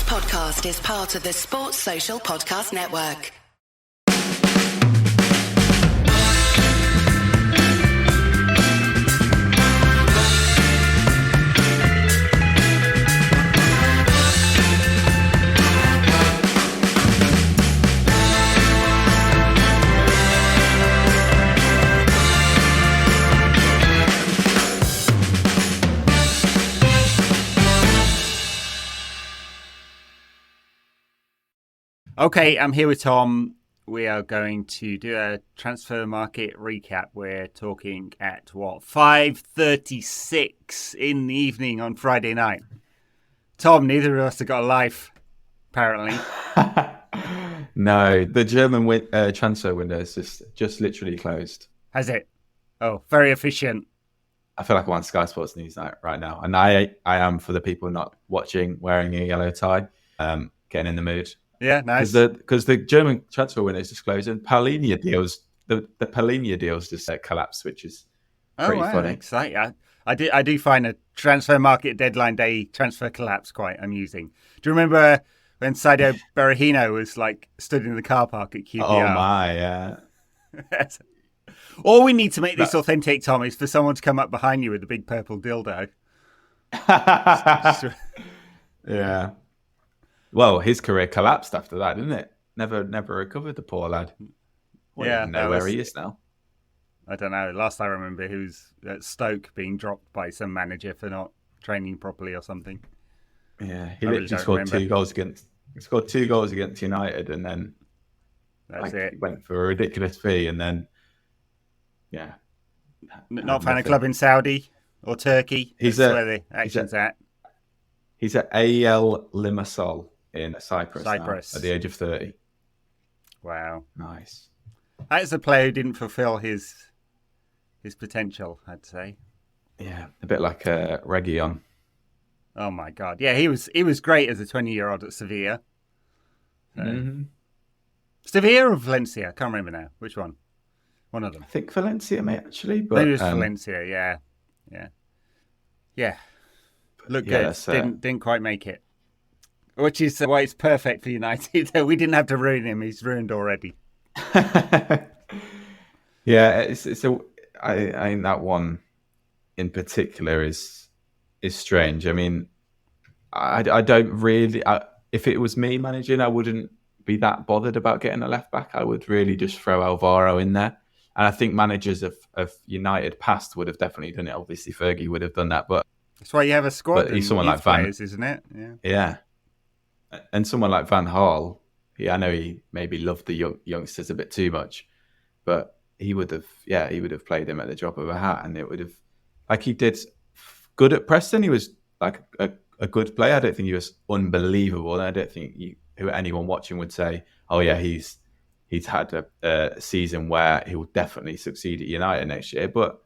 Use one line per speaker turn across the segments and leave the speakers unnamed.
podcast is part of the Sports Social Podcast Network.
Okay, I'm here with Tom. We are going to do a transfer market recap. We're talking at 5:36 in the evening on Friday night. Tom, neither of us have got a life, apparently.
No, the German transfer window is just literally closed.
Has it? Oh, very efficient.
I feel like I'm on Sky Sports News right now, and I am, for the people not watching, wearing a yellow tie, getting in the mood.
Yeah, nice.
Because the German transfer window is just closed, and Palhinha deals, the Palhinha deals just collapsed, which is pretty funny.
Exciting. I do find a transfer market deadline day transfer collapse quite amusing. Do you remember when Saido Berahino was stood in the car park at QPR?
Oh my, yeah.
All we need to make this authentic, Tom, is for someone to come up behind you with a big purple dildo.
Yeah. Well, his career collapsed after that, didn't it? Never recovered, the poor lad. Well, yeah, know where he is now.
I don't know. Last I remember, he was at Stoke being dropped by some manager for not training properly or something.
Yeah, he literally scored 2 goals against. He scored 2 goals against United, and then
it.
Went for a ridiculous fee, and then
not found a club in Saudi or Turkey. That's where the action's at.
He's at AL Limassol in Cyprus now, at the age of 30.
Wow.
Nice.
That's a player who didn't fulfill his potential, I'd say.
Yeah, a bit like Reguilon.
Oh my God. Yeah, he was great as a 20-year-old at Sevilla. Sevilla or Valencia? I can't remember now. Which one? One of them.
I think Valencia, mate, actually. But,
maybe it was Valencia, yeah. Looked good. Didn't quite make it. Which is why it's perfect for United. We didn't have to ruin him. He's ruined already.
Yeah, I think that one in particular is strange. I mean, I don't really. If it was me managing, I wouldn't be that bothered about getting a left back. I would really just throw Alvaro in there. And I think managers of United past would have definitely done it. Obviously, Fergie would have done that, but
that's why you have a squad.
But he's someone like
players, isn't it?
Yeah. And someone like Van Gaal, I know he maybe loved the youngsters a bit too much, but he would have played him at the drop of a hat, and it would have, like he did good at Preston. He was like a good player. I don't think he was unbelievable. And I don't think anyone watching would say, oh yeah, he's had a season where he will definitely succeed at United next year. But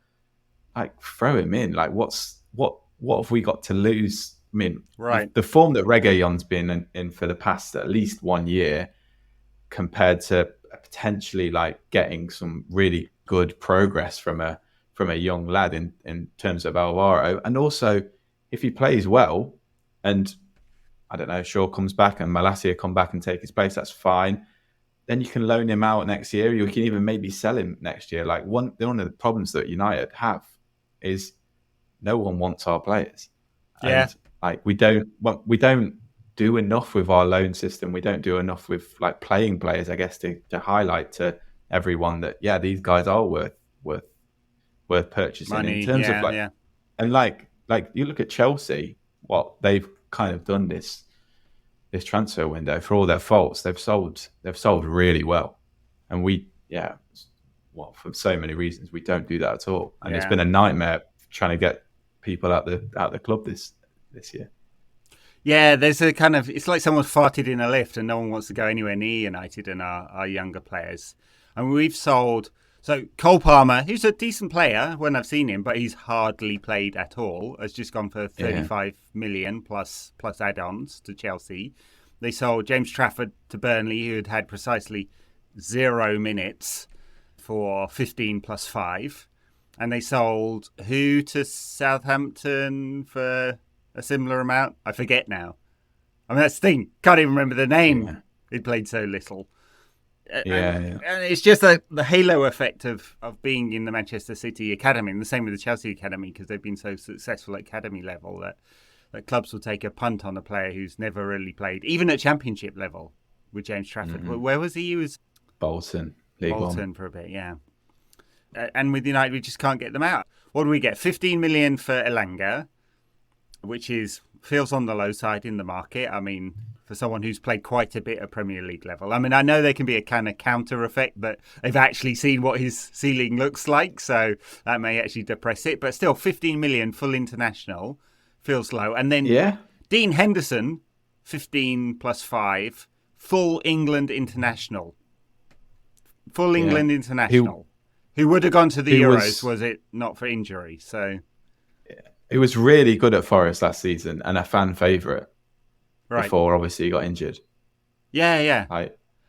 throw him in. What have we got to lose? I mean,
right.
The form that Reguilon's been in for the past at least 1 year, compared to potentially getting some really good progress from a young lad in terms of Alvaro, and also if he plays well, and I don't know, Shaw comes back and Malacia come back and take his place, that's fine. Then you can loan him out next year. You can even maybe sell him next year. One of the problems that United have is no one wants our players.
Yeah.
And, we don't do enough with our loan system. We don't do enough with playing players, I guess, to highlight to everyone that these guys are worth purchasing.
Money,
in terms of and you look at Chelsea, what they've kind of done this transfer window, for all their faults, they've sold really well, and for so many reasons we don't do that at all, and it's been a nightmare trying to get people out the club this year.
Yeah, there's a kind of, it's like someone farted in a lift and no one wants to go anywhere near United and our younger players. And we've sold, so Cole Palmer, who's a decent player when I've seen him, but he's hardly played at all, has just gone for 35 million plus add-ons to Chelsea. They sold James Trafford to Burnley, who had precisely 0 minutes, for 15 plus 5. And they sold who to Southampton for a similar amount? I forget now. I mean, that's the thing. Can't even remember the name.
Yeah.
He played so little.
Yeah.
And it's just the halo effect of being in the Manchester City academy, and the same with the Chelsea academy, because they've been so successful at academy level that clubs will take a punt on a player who's never really played, even at championship level. With James Trafford, where was he? He was
Bolton, League
Bolton
One.
for a bit, yeah. And with United, we just can't get them out. What do we get? 15 million for Elanga, which feels on the low side in the market. I mean, for someone who's played quite a bit at Premier League level. I mean, I know there can be a kind of counter effect, but they've actually seen what his ceiling looks like, so that may actually depress it. But still, 15 million full international feels low. And then Dean Henderson, 15 plus 5, full England international. Full England international. Who would have gone to the Euros was it not for injury. So
he was really good at Forest last season and a fan favourite.
Right.
Before obviously he got injured.
Yeah.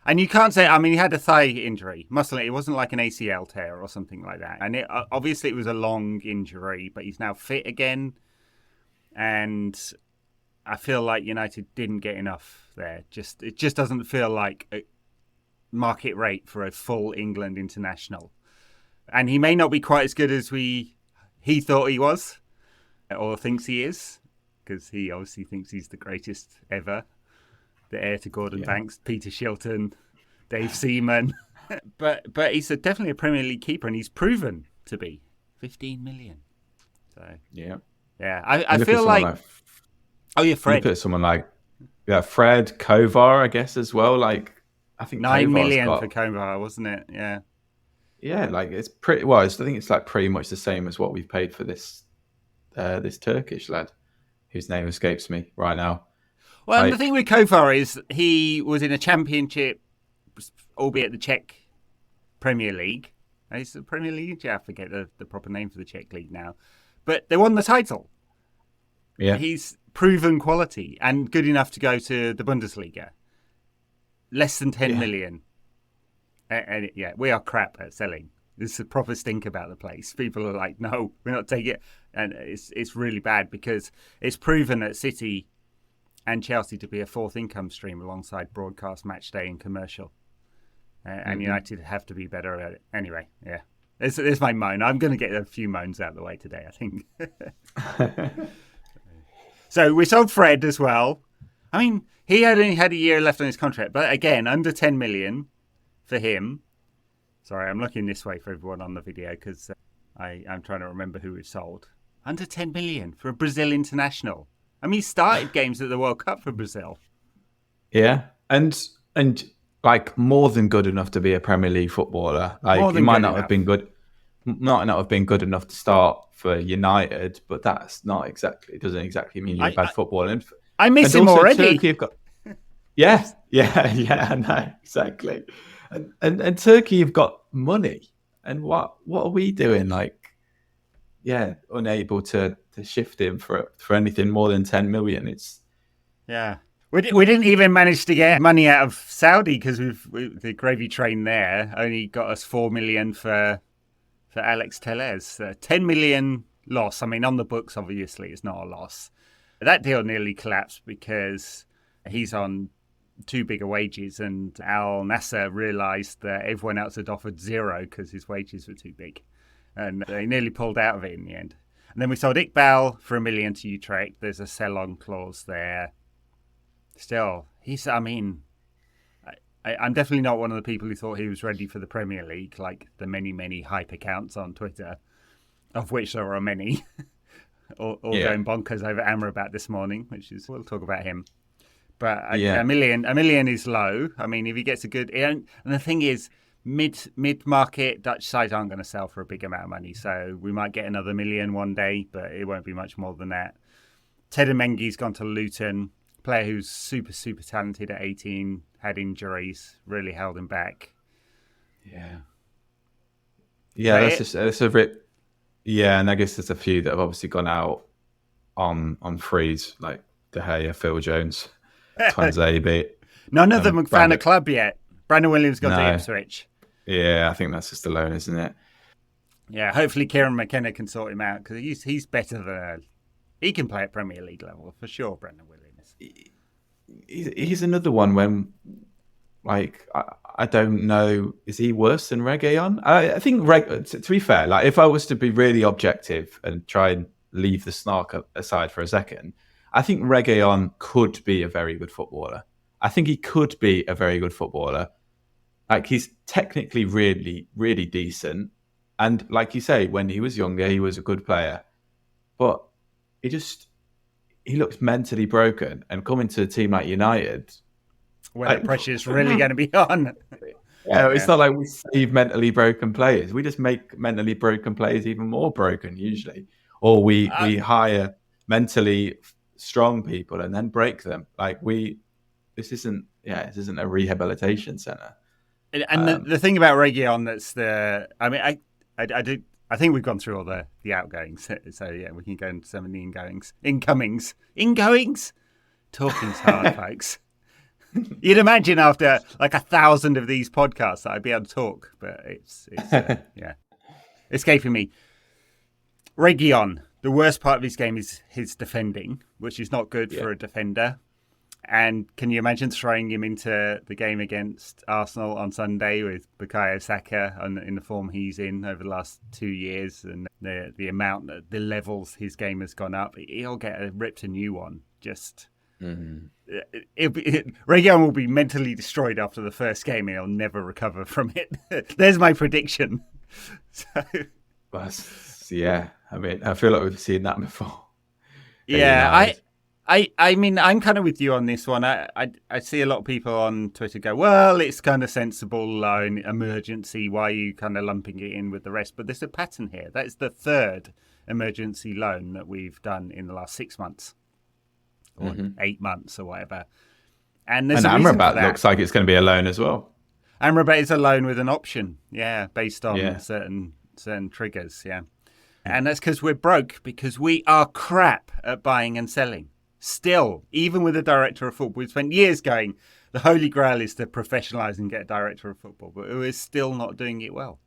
And you can't say, I mean, he had a thigh injury, muscle. It wasn't like an ACL tear or something like that. And obviously it was a long injury, but he's now fit again. And I feel like United didn't get enough there. It just doesn't feel like a market rate for a full England international. And he may not be quite as good as he thought he was or thinks he is, because he obviously thinks he's the greatest ever. The heir to Gordon Banks, Peter Shilton, Dave Seaman. but he's definitely a Premier League keeper, and he's proven to be. 15 million. So yeah. I feel like Fred.
You put someone like Fred, Kovar, I guess as well. Like I think
9
Kovar's
million
got,
for Kovar, wasn't it? Yeah.
Yeah, like it's pretty. Well, I think it's like pretty much the same as what we've paid for this Turkish lad, whose name escapes me right now.
Well, the thing with Kovar is he was in a championship, albeit the Czech Premier League. It's the Premier League. I forget the proper name for the Czech league now, but they won the title.
Yeah,
he's proven quality and good enough to go to the Bundesliga. Less than 10 million. And we are crap at selling. There's a proper stink about the place. People are like, no, we're not taking it. And it's really bad because it's proven at City and Chelsea to be a fourth income stream alongside broadcast, match day and commercial. And United have to be better at it. Anyway, yeah. There's my moan. I'm going to get a few moans out of the way today, I think. So we sold Fred as well. I mean, he only had a year left on his contract. But again, under 10 million for him. Sorry, I'm looking this way for everyone on the video because I'm trying to remember who we sold. Under 10 million for a Brazil international. I mean, he started games at the World Cup for Brazil.
Yeah, and like more than good enough to be a Premier League footballer. Like he might not have been good, might not have been good enough to start for United, but that's not exactly. It doesn't exactly mean you're a bad footballer.
I miss him already.
Turkey have got, yeah, I know exactly. And Turkey have got money, and what are we doing? Like, unable to shift him for anything more than 10 million.
We didn't even manage to get money out of Saudi because the gravy train there only got us 4 million for Alex Tellez. 10 million loss. I mean, on the books, obviously, it's not a loss. That deal nearly collapsed because he's on too big a wages, and Al Nasser realised that everyone else had offered zero because his wages were too big, and they nearly pulled out of it in the end. And then we sold Iqbal for 1 million to Utrecht. There's a sell-on clause there. Still, I'm definitely not one of the people who thought he was ready for the Premier League, like the many hype accounts on Twitter, of which there are many, all going bonkers over Amrabat this morning, we'll talk about him. But a million is low. I mean, if he gets a good... And the thing is, mid-market Dutch sides aren't going to sell for a big amount of money. So we might get another 1 million one day, but it won't be much more than that. Tedamengi's gone to Luton. Player who's super, super talented at 18, had injuries, really held him back.
Yeah, that's a bit... Yeah, and I guess there's a few that have obviously gone out on freeze, like De Gea, Phil Jones, Twanzebe.
None of them have found a club yet. Brandon Williams got to Ipswich.
Yeah, I think that's just a loan, isn't it?
Yeah, hopefully Kieran McKenna can sort him out because he's better than... He can play at Premier League level for sure, Brandon Williams.
he's another one when, like, I don't know, is he worse than Reguilon? I think, to be fair, like, if I was to be really objective and try and leave the snark aside for a second, I think Reguilon could be a very good footballer. I think he could be a very good footballer. Like, he's technically really, really decent. And like you say, when he was younger, he was a good player. But he looks mentally broken. And coming to a team like United,
Where the pressure's really going to be on.
It's not like we save mentally broken players. We just make mentally broken players even more broken, usually. Or we hire mentally strong people and then break them. Like, this isn't a rehabilitation center.
And the thing about Reguilon, I think we've gone through all the outgoings. So yeah, we can go into some of the incomings. Talking's hard, folks. You'd imagine after like 1,000 of these podcasts that I'd be able to talk, but it's escaping me. Reguilon, the worst part of his game is his defending, which is not good for a defender. And can you imagine throwing him into the game against Arsenal on Sunday with Bukayo Saka in the form he's in over the last 2 years, and the amount, the levels his game has gone up? He'll get ripped a new one. Just Reguilon will be mentally destroyed after the first game, and he'll never recover from it. There's my prediction.
Yeah, I mean, I feel like we've seen that before.
Yeah, I mean, I'm kind of with you on this one. I see a lot of people on Twitter go, well, it's kind of sensible loan, emergency. Why are you kind of lumping it in with the rest? But there's a pattern here. That's the third emergency loan that we've done in the last 6 months or 8 months or whatever. And
Amrabat looks like it's going to be a loan as well.
Amrabat is a loan with an option, based on certain triggers, And that's because we're broke, because we are crap at buying and selling. Still, even with a director of football, we spent years going, the holy grail is to professionalise and get a director of football, but we're still not doing it well.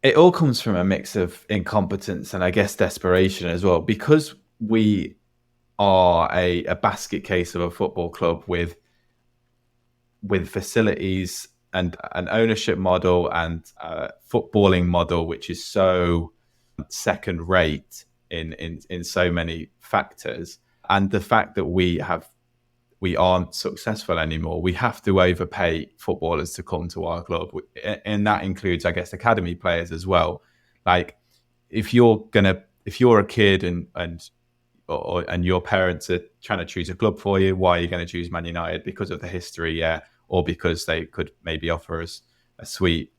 It all comes from a mix of incompetence and I guess desperation as well, because we are a basket case of a football club with facilities and an ownership model and a footballing model which is so second rate in so many factors. And the fact that we aren't successful anymore, we have to overpay footballers to come to our club, and that includes, I guess, academy players as well. Like, if you're a kid and your parents are trying to choose a club for you, why are you going to choose Man United? Because of the history, or because they could maybe offer us a sweet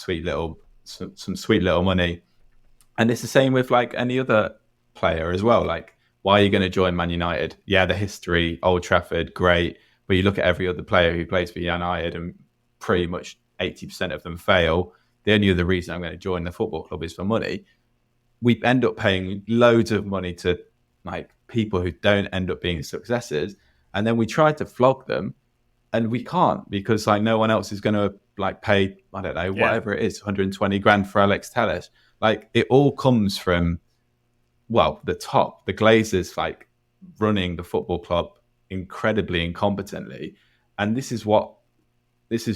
little money. And it's the same with like any other player as well. Like, why are you going to join Man United? Yeah, the history, Old Trafford, great. But you look at every other player who plays for United and pretty much 80% of them fail. The only other reason I'm going to join the football club is for money. We end up paying loads of money to like people who don't end up being successes. And then we try to flog them and we can't, because like no one else is going to like pay, I don't know, whatever it is, 120 grand for Alex Telles. Like, it all comes from, the top, the Glazers, like running the football club incredibly incompetently. And this is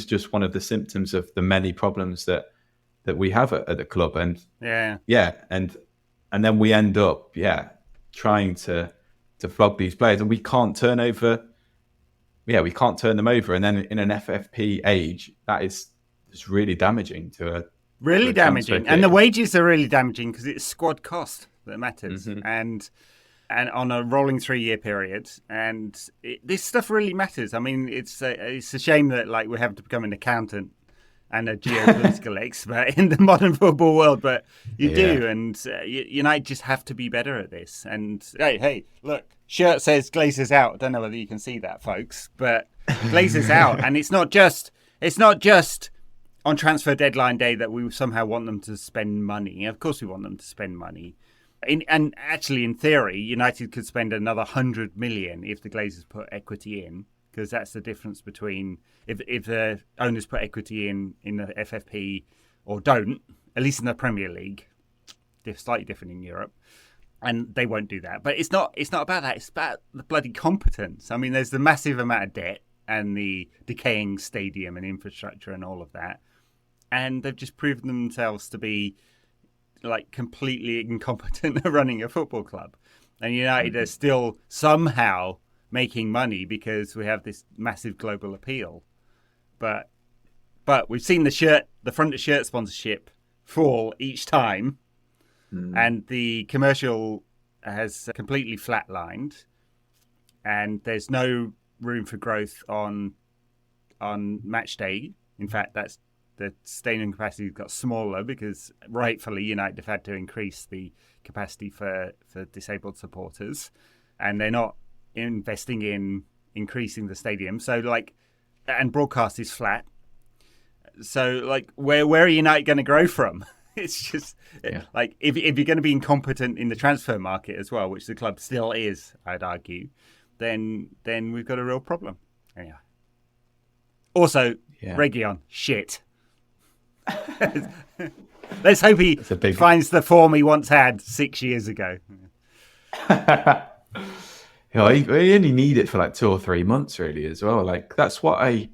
just one of the symptoms of the many problems that we have at the club. And and then we end up, trying to flog these players, and we can't turn them over. And then in an FFP age, that is just really damaging
really damaging. And the wages are really damaging because it's squad cost that matters, and on a rolling 3-year period, and this stuff really matters. I mean, it's a shame that like we have to become an accountant and a geopolitical expert in the modern football world, but you do, and United just have to be better at this. And hey, look, shirt says Glazers out. I don't know whether you can see that, folks, but Glazers out, and it's not just on transfer deadline day that we somehow want them to spend money. Of course, we want them to spend money. And actually, in theory, United could spend another 100 million if the Glazers put equity in, because that's the difference between if the owners put equity in the FFP or don't, at least in the Premier League. They're slightly different in Europe. and they won't do that. But it's not about that. It's about the bloody competence. I mean, there's the massive amount of debt and the decaying stadium and infrastructure and all of that, and they've just proven themselves to be like completely incompetent at running a football club. And United are still somehow making money because we have this massive global appeal. But we've seen the front of shirt sponsorship fall each time, and the commercial has completely flatlined, and there's no room for growth on match day. In fact, that's the stadium capacity got smaller because rightfully United have had to increase the capacity for disabled supporters, and they're not investing in increasing the stadium. So and broadcast is flat. So where are United going to grow from? It's just like if you're going to be incompetent in the transfer market as well, which the club still is, I'd argue, then we've got a real problem. Anyway. Also, Reguilon, shit. Let's hope he finds the form he once had 6 years ago.
He only need it for like 2 or 3 months, really, as well. Like that's what I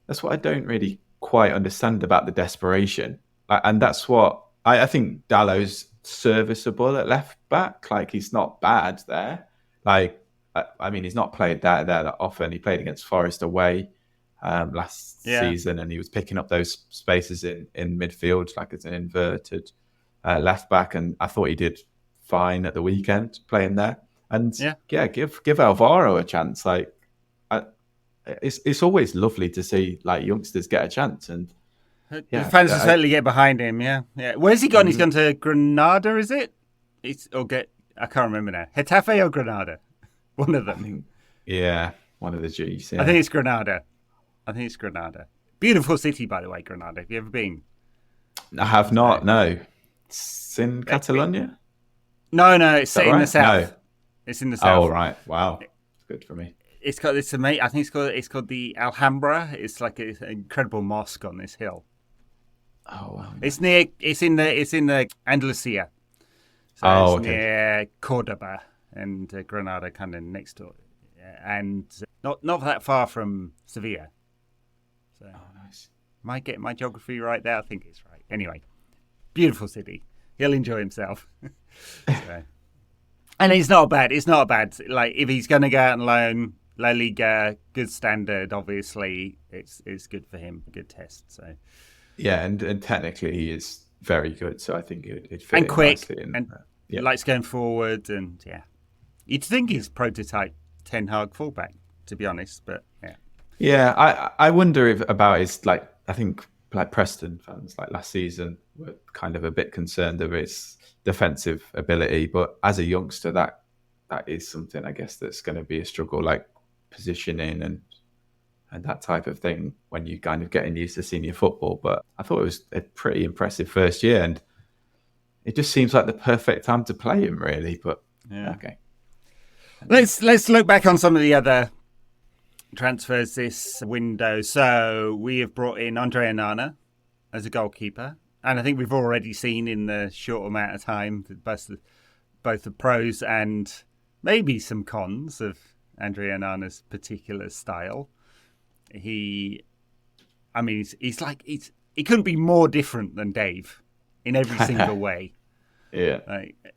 don't really quite understand about the desperation, and that's what I think Dallow's serviceable at left back. Like he's not bad there. Like I mean, he's not played that often. He played against Forest away last season, and he was picking up those spaces in midfield, like as an inverted left back. And I thought he did fine at the weekend playing there. And give Alvaro a chance. Like it's always lovely to see like youngsters get a chance, and
the fans will certainly get behind him. Yeah. Where's he gone? He's gone to Granada, is it? I can't remember now. Getafe or Granada? One of them.
One of the G's. Yeah.
I think it's Granada. Beautiful city, by the way, Granada. Have you ever been?
I have not. No. It's in Catalonia?
No, it's in the south. No. It's in the south.
Oh right! Wow, good for me.
It's got this amazing. I think it's called the Alhambra. It's like an incredible mosque on this hill.
Oh wow!
It's in the Andalusia. So it's near Cordoba and Granada, kind of next door, and not that far from Sevilla. So
nice.
Might get my geography right there. I think it's right. Anyway, beautiful city. He'll enjoy himself. So. And it's not bad. Like if he's going to go out and loan, La Liga, good standard. Obviously, it's good for him. Good test. So
and technically he is very good. So I think it'd fit
and quick and likes going forward. And you'd think he's prototype Ten Hag fullback, to be honest. But
I wonder about his like. I think like Preston fans like last season were kind of a bit concerned of his defensive ability, but as a youngster that is something I guess that's going to be a struggle, like positioning and that type of thing when you kind of getting used to senior football. But I thought it was a pretty impressive first year, and it just seems like the perfect time to play him, really. But okay,
let's look back on some of the other transfers this window. So we have brought in Andre Onana as a goalkeeper. And I think we've already seen in the short amount of time both the pros and maybe some cons of Andre Onana's particular style. He couldn't be more different than Dave in every single way.
Yeah.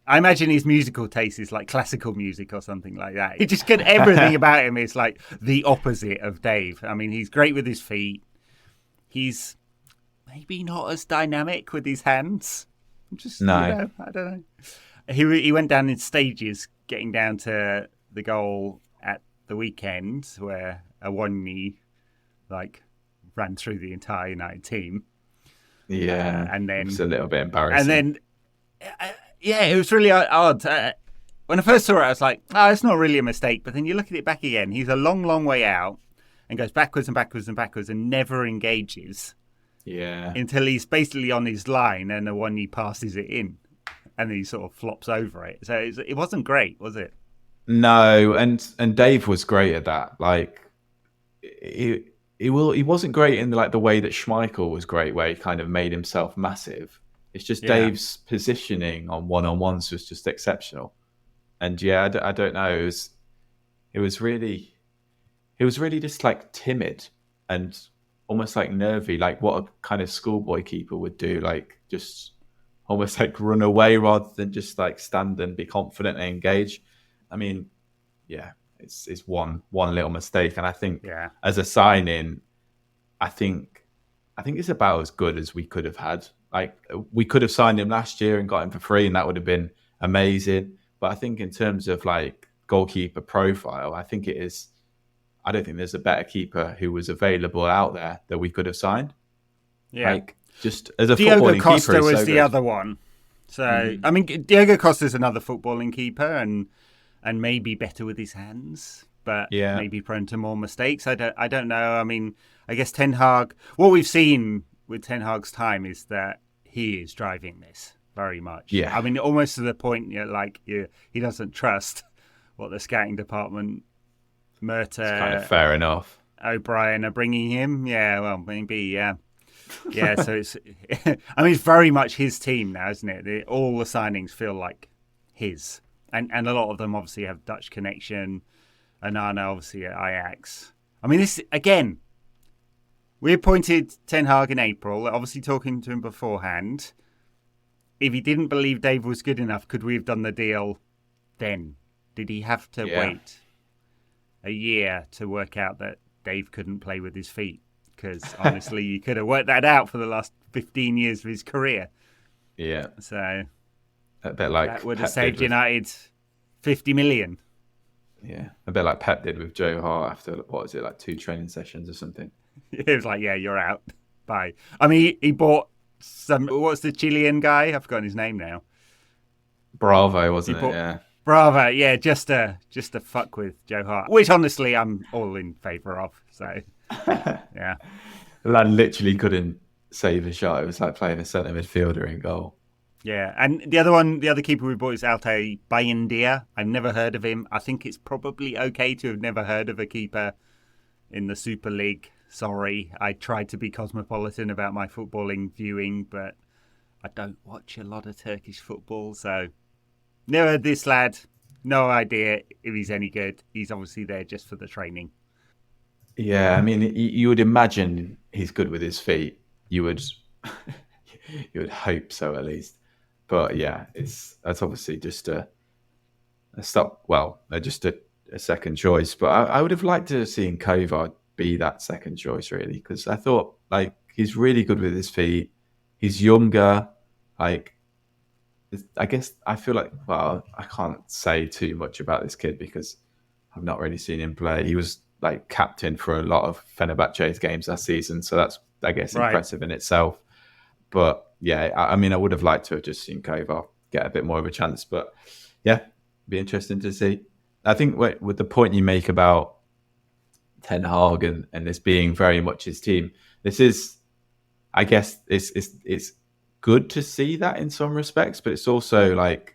I imagine his musical taste is like classical music or something like that. He just get everything about him is like the opposite of Dave. I mean, he's great with his feet. He's maybe not as dynamic with his hands. I don't know. He went down in stages, getting down to the goal at the weekend where Awoniyi ran through the entire United team.
Yeah,
and then
it's a little bit embarrassing.
And then, it was really odd. When I first saw it, I was like, "Oh, it's not really a mistake." But then you look at it back again. He's a long, long way out and goes backwards and backwards and backwards and never engages.
Yeah.
Until he's basically on his line and Awoniyi passes it in, and then he sort of flops over it. So it wasn't great, was it?
No, and Dave was great at that. Like he wasn't great in like the way that Schmeichel was great, where he kind of made himself massive. It's just
Yeah.
Dave's positioning on one-on-ones was just exceptional. And yeah, I don't know. It was really just like timid and almost like nervy, like what a kind of schoolboy keeper would do, like just almost like run away rather than just like stand and be confident and engage. I mean, yeah, it's one little mistake, and I think
Yeah.
as a sign-in, I think it's about as good as we could have had. Like we could have signed him last year and got him for free, and that would have been amazing. But I think in terms of like goalkeeper profile, I think it is. I don't think there's a better keeper who was available out there that we could have signed.
Yeah.
Like just as a
Diogo
footballing
Costa
keeper,
was
so
the
good.
other one. So I mean, Diogo Costa's another footballing keeper, and maybe better with his hands, but
Yeah.
maybe prone to more mistakes. I don't know. I mean, I guess Ten Hag. What we've seen with Ten Hag's time is that he is driving this very much.
Yeah.
I mean, almost to the point, he doesn't trust what the scouting department,
It's kind
Murta,
of fair enough.
O'Brien are bringing him. Yeah, well, maybe, yeah. Yeah, so it's, I mean, it's very much his team now, isn't it? All the signings feel like his. And a lot of them obviously have Dutch connection. Anana, obviously, at Ajax. I mean, this, again, we appointed Ten Hag in April, obviously talking to him beforehand. If he didn't believe Dave was good enough, could we have done the deal then? Did he have to wait a year to work out that Dave couldn't play with his feet? Because honestly, you could have worked that out for the last 15 years of his career.
Yeah.
So
A bit like
that would have
Pep
saved
did with-
United 50 million.
Yeah. A bit like Pep did with Joe Hart after, what was it, like 2 training sessions or something.
It was like, yeah, you're out. Bye. I mean, he bought what's the Chilean guy? I've forgotten his name now.
Bravo, wasn't
He
it?
bought-
Yeah.
Bravo, yeah, just to fuck with Joe Hart, which honestly I'm all in favour of. So, yeah.
The lad literally couldn't save a shot. It was like playing a centre midfielder in goal.
Yeah, and the other keeper we bought is Altay Bayendia. I've never heard of him. I think it's probably okay to have never heard of a keeper in the Super League. Sorry, I tried to be cosmopolitan about my footballing viewing, but I don't watch a lot of Turkish football, so never heard this lad. No idea if he's any good. He's obviously there just for the training.
Yeah, I mean, you would imagine he's good with his feet. You would, you would hope so at least. But yeah, that's obviously just a stop. Well, just a second choice. But I would have liked to have seen Kovar be that second choice really, because I thought like he's really good with his feet. He's younger. Like, I guess I feel like, well, I can't say too much about this kid because I've not really seen him play. He was like captain for a lot of Fenerbahce's games last season, so that's, I guess,
Right.
impressive in itself. But yeah, I mean, I would have liked to have just seen Kovar get a bit more of a chance. But yeah, be interesting to see. I think with the point you make about Ten Hag and this being very much his team, this is, I guess, it's good to see that in some respects, but it's also like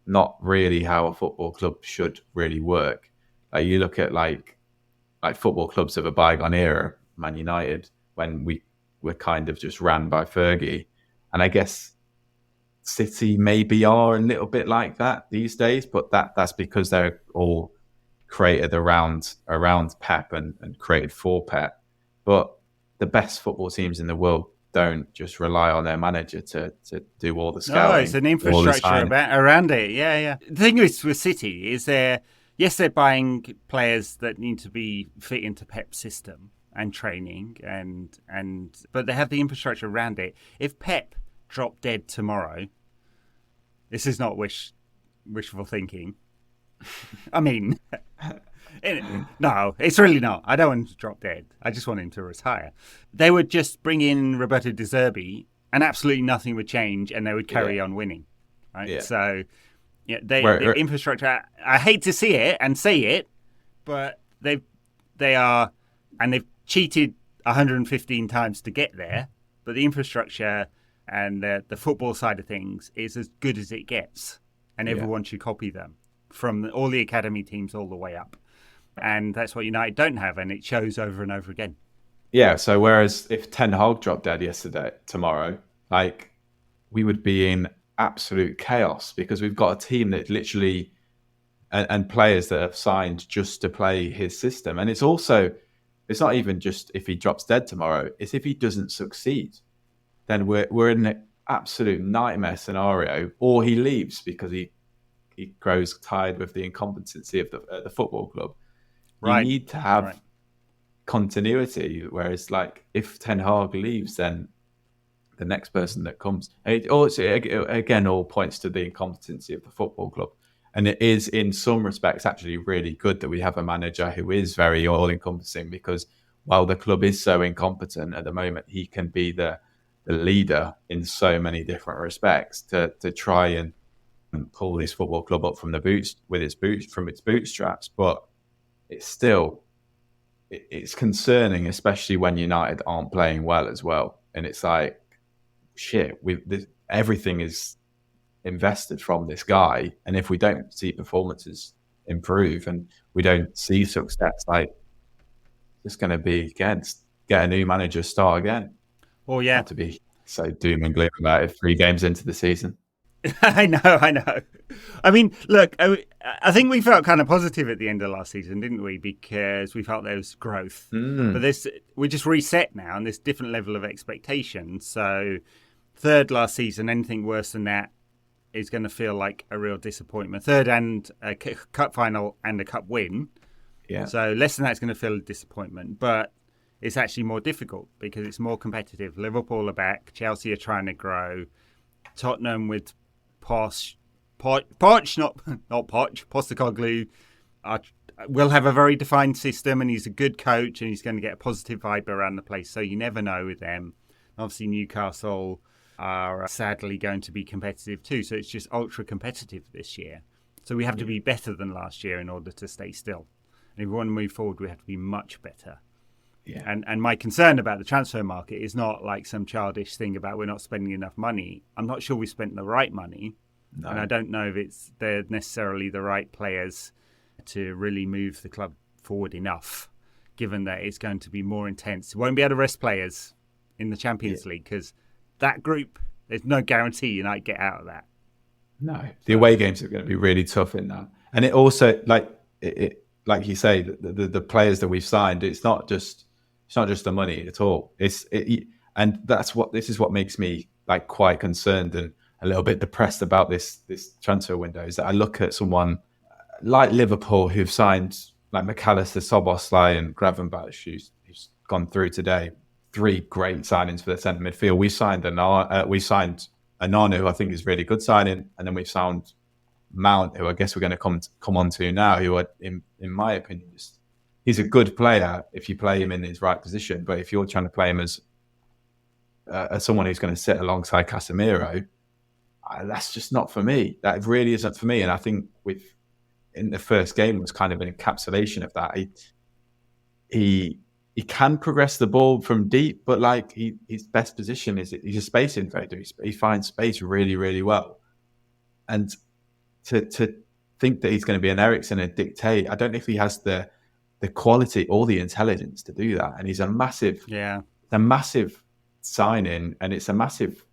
not really how a football club should really work. Like you look at like football clubs of a bygone era, Man United, when we were kind of just ran by Fergie, and I guess City maybe are a little bit like that these days, but that's because they're all created around Pep and created for Pep. But the best football teams in the world don't just rely on their manager to do all the scouting.
No, it's an infrastructure around it. Yeah, yeah. The thing is with City is they're buying players that need to be fit into Pep's system and training, but they have the infrastructure around it. If Pep dropped dead tomorrow, this is not wishful thinking. I mean, no, it's really not. I don't want him to drop dead. I just want him to retire. They would just bring in Roberto De Zerbi and absolutely nothing would change and they would carry on winning. Right?
Yeah.
So, yeah, the infrastructure, I hate to see it and say it, but they've cheated 115 times to get there, but the infrastructure and the football side of things is as good as it gets, and everyone should copy them from all the academy teams all the way up. And that's what United don't have, and it shows over and over again.
Yeah, so whereas if Ten Hag dropped dead tomorrow, like we would be in absolute chaos because we've got a team that literally and players that have signed just to play his system. And it's not even just if he drops dead tomorrow, it's if he doesn't succeed, then we're in an absolute nightmare scenario, or he leaves because he grows tired with the incompetency of the football club.
Right.
You need to have continuity, whereas like if Ten Hag leaves, then the next person that comes, it also again all points to the incompetency of the football club. And it is in some respects actually really good that we have a manager who is very all-encompassing, because while the club is so incompetent at the moment, he can be the leader in so many different respects to try and pull this football club up from its bootstraps. But it's concerning, especially when United aren't playing well as well. And it's like, shit, everything is invested from this guy, and if we don't see performances improve and we don't see success, like it's going to be against get a new manager, start again.
Well, yeah,
not to be so doom and gloom about it 3 games into the season.
I know. I mean, look, I think we felt kind of positive at the end of last season, didn't we? Because we felt there was growth. But we just reset now, and there's different level of expectation. So, third last season, anything worse than that is going to feel like a real disappointment. Third and a cup final and a cup win.
Yeah.
So less than that's going to feel a disappointment, but it's actually more difficult because it's more competitive. Liverpool are back. Chelsea are trying to grow. Tottenham with Postecoglou will have a very defined system, and he's a good coach, and he's going to get a positive vibe around the place. So you never know with them. Obviously, Newcastle are sadly going to be competitive too. So it's just ultra competitive this year. So we have to be better than last year in order to stay still. And if we want to move forward, we have to be much better.
Yeah.
And my concern about the transfer market is not like some childish thing about we're not spending enough money. I'm not sure we spent the right money. No. And I don't know if they're necessarily the right players to really move the club forward enough, given that it's going to be more intense. We won't be able to rest players in the Champions League because that group, there's no guarantee United get out of that.
No, the away games are going to be really tough in that. And it also, like you say, the players that we've signed, it's not just the money at all. And this is what makes me like quite concerned and a little bit depressed about this transfer window, is that I look at someone like Liverpool who've signed like McAllister, Szoboszlai and Gravenberch, who's gone through today. 3 great signings for the centre midfield. We signed Onana, who I think is really good signing, and then we've signed Mount, who I guess we're going to come on to now, who are, in my opinion, he's a good player if you play him in his right position. But if you're trying to play him as someone who's going to sit alongside Casemiro, that's just not for me. That really isn't for me. And I think in the first game was kind of an encapsulation of that. He can progress the ball from deep, but like his best position is he's a space invader. He finds space really, really well. And to think that he's going to be an Eriksen and dictate, I don't know if he has the quality or the intelligence to do that. And he's a massive sign-in, and it's a massive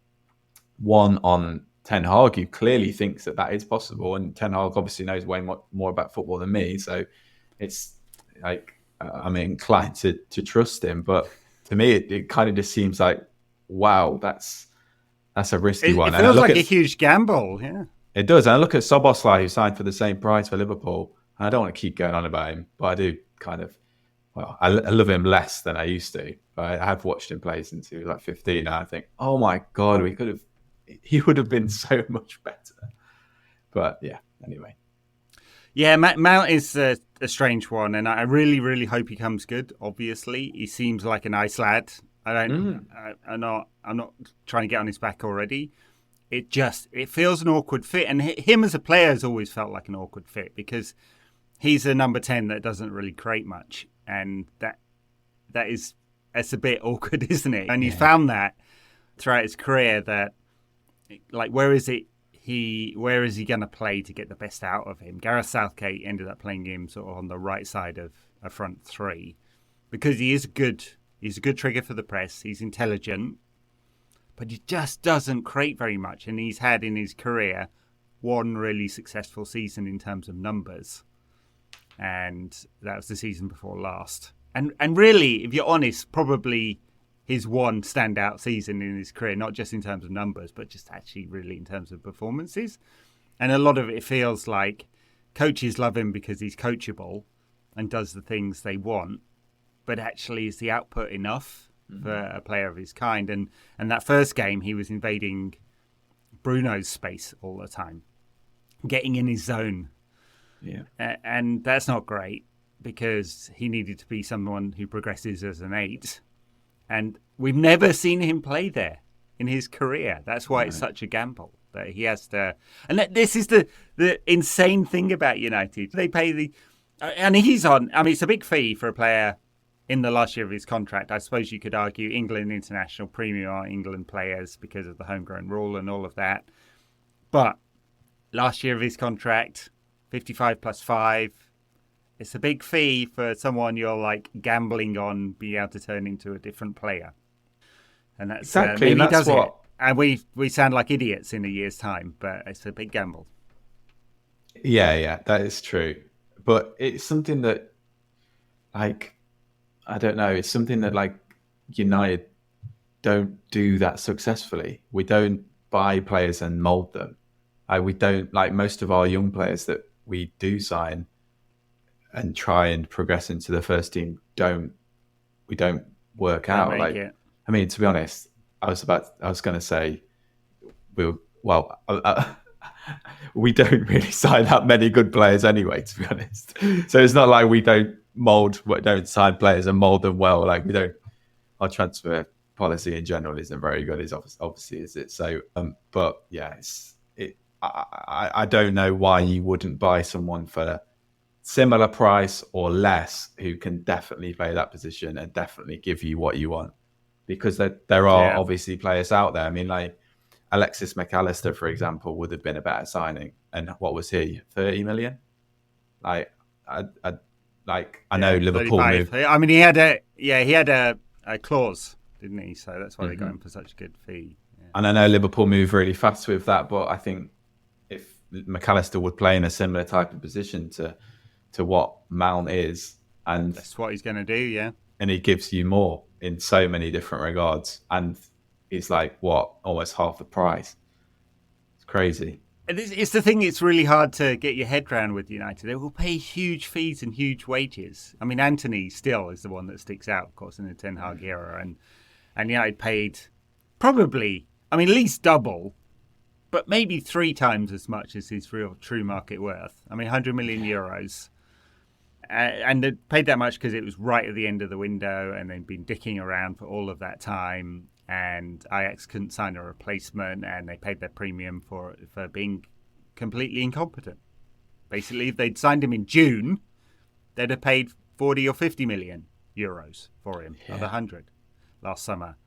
one on Ten Hag, who clearly thinks that is possible. And Ten Hag obviously knows way more about football than me, so it's like I'm inclined to trust him. But to me, it kind of just seems like, wow, that's a risky one.
It feels like a huge gamble, yeah.
It does. And I look at Szoboszlai, who signed for the same price for Liverpool. And I don't want to keep going on about him, but I do kind of, I love him less than I used to. But I have watched him play since he was like 15, and I think, oh my God, he would have been so much better. But yeah, anyway.
Yeah, Mount is a strange one, and I really, really hope he comes good. Obviously, he seems like a nice lad. I'm not trying to get on his back already. It feels an awkward fit, and him as a player has always felt like an awkward fit because he's a number 10 that doesn't really create much, and that's a bit awkward, isn't it? And he found that throughout his career that, like, where is he going to play to get the best out of him? Gareth Southgate ended up playing him sort of on the right side of a front 3 because he's a good trigger for the press. He's intelligent, but he just doesn't create very much. And he's had in his career one really successful season in terms of numbers, and that was the season before last. And really, if you're honest, probably his one standout season in his career, not just in terms of numbers, but just actually really in terms of performances. And a lot of it feels like coaches love him because he's coachable and does the things they want, but actually is the output enough for a player of his kind? And that first game, he was invading Bruno's space all the time, getting in his zone.
Yeah.
And that's not great, because he needed to be someone who progresses as an 8. And we've never seen him play there in his career. That's why it's such a gamble that he has to. And this is the insane thing about United. They pay and he's on. I mean, it's a big fee for a player in the last year of his contract. I suppose you could argue England international premium are England players because of the homegrown rule and all of that. But last year of his contract, 55 plus 5. It's a big fee for someone you're like gambling on being able to turn into a different player. And that's
exactly, and that's what.
And we sound like idiots in a year's time, but it's a big gamble.
Yeah, that is true. But it's something that, like, I don't know. It's something that, like, United don't do that successfully. We don't buy players and mold them. We don't, like, most of our young players that we do sign and try and progress into the first team we don't work out. Like, I mean, to be honest, I was going to say we don't really sign that many good players anyway, to be honest. So it's not like we don't sign players and mold them well. Like, our transfer policy in general isn't very good, is obviously, is it? So, but yeah, I don't know why you wouldn't buy someone for similar price or less who can definitely play that position and definitely give you what you want, because there are obviously players out there. I mean, like Alexis McAllister, for example, would have been a better signing. And what was he? 30 million? Like, I know Liverpool
35.
moved.
I mean, he had a clause, didn't he? So that's why they got him for such a good fee. Yeah.
And I know Liverpool moved really fast with that, but I think if McAllister would play in a similar type of position to what Mount is, and
that's what he's going to do, yeah.
And he gives you more in so many different regards, and he's like almost half the price. It's crazy.
It's the thing. It's really hard to get your head around with United. They will pay huge fees and huge wages. I mean, Anthony still is the one that sticks out, of course, in the Ten Hag era, and United paid probably, I mean, at least double, but maybe 3 times as much as his real true market worth. I mean, 100 million euros. And they paid that much because it was right at the end of the window, and they'd been dicking around for all of that time, and Ajax couldn't sign a replacement, and they paid their premium for being completely incompetent. Basically, if they'd signed him in June, they'd have paid 40 or 50 million euros for him, not 100 last summer.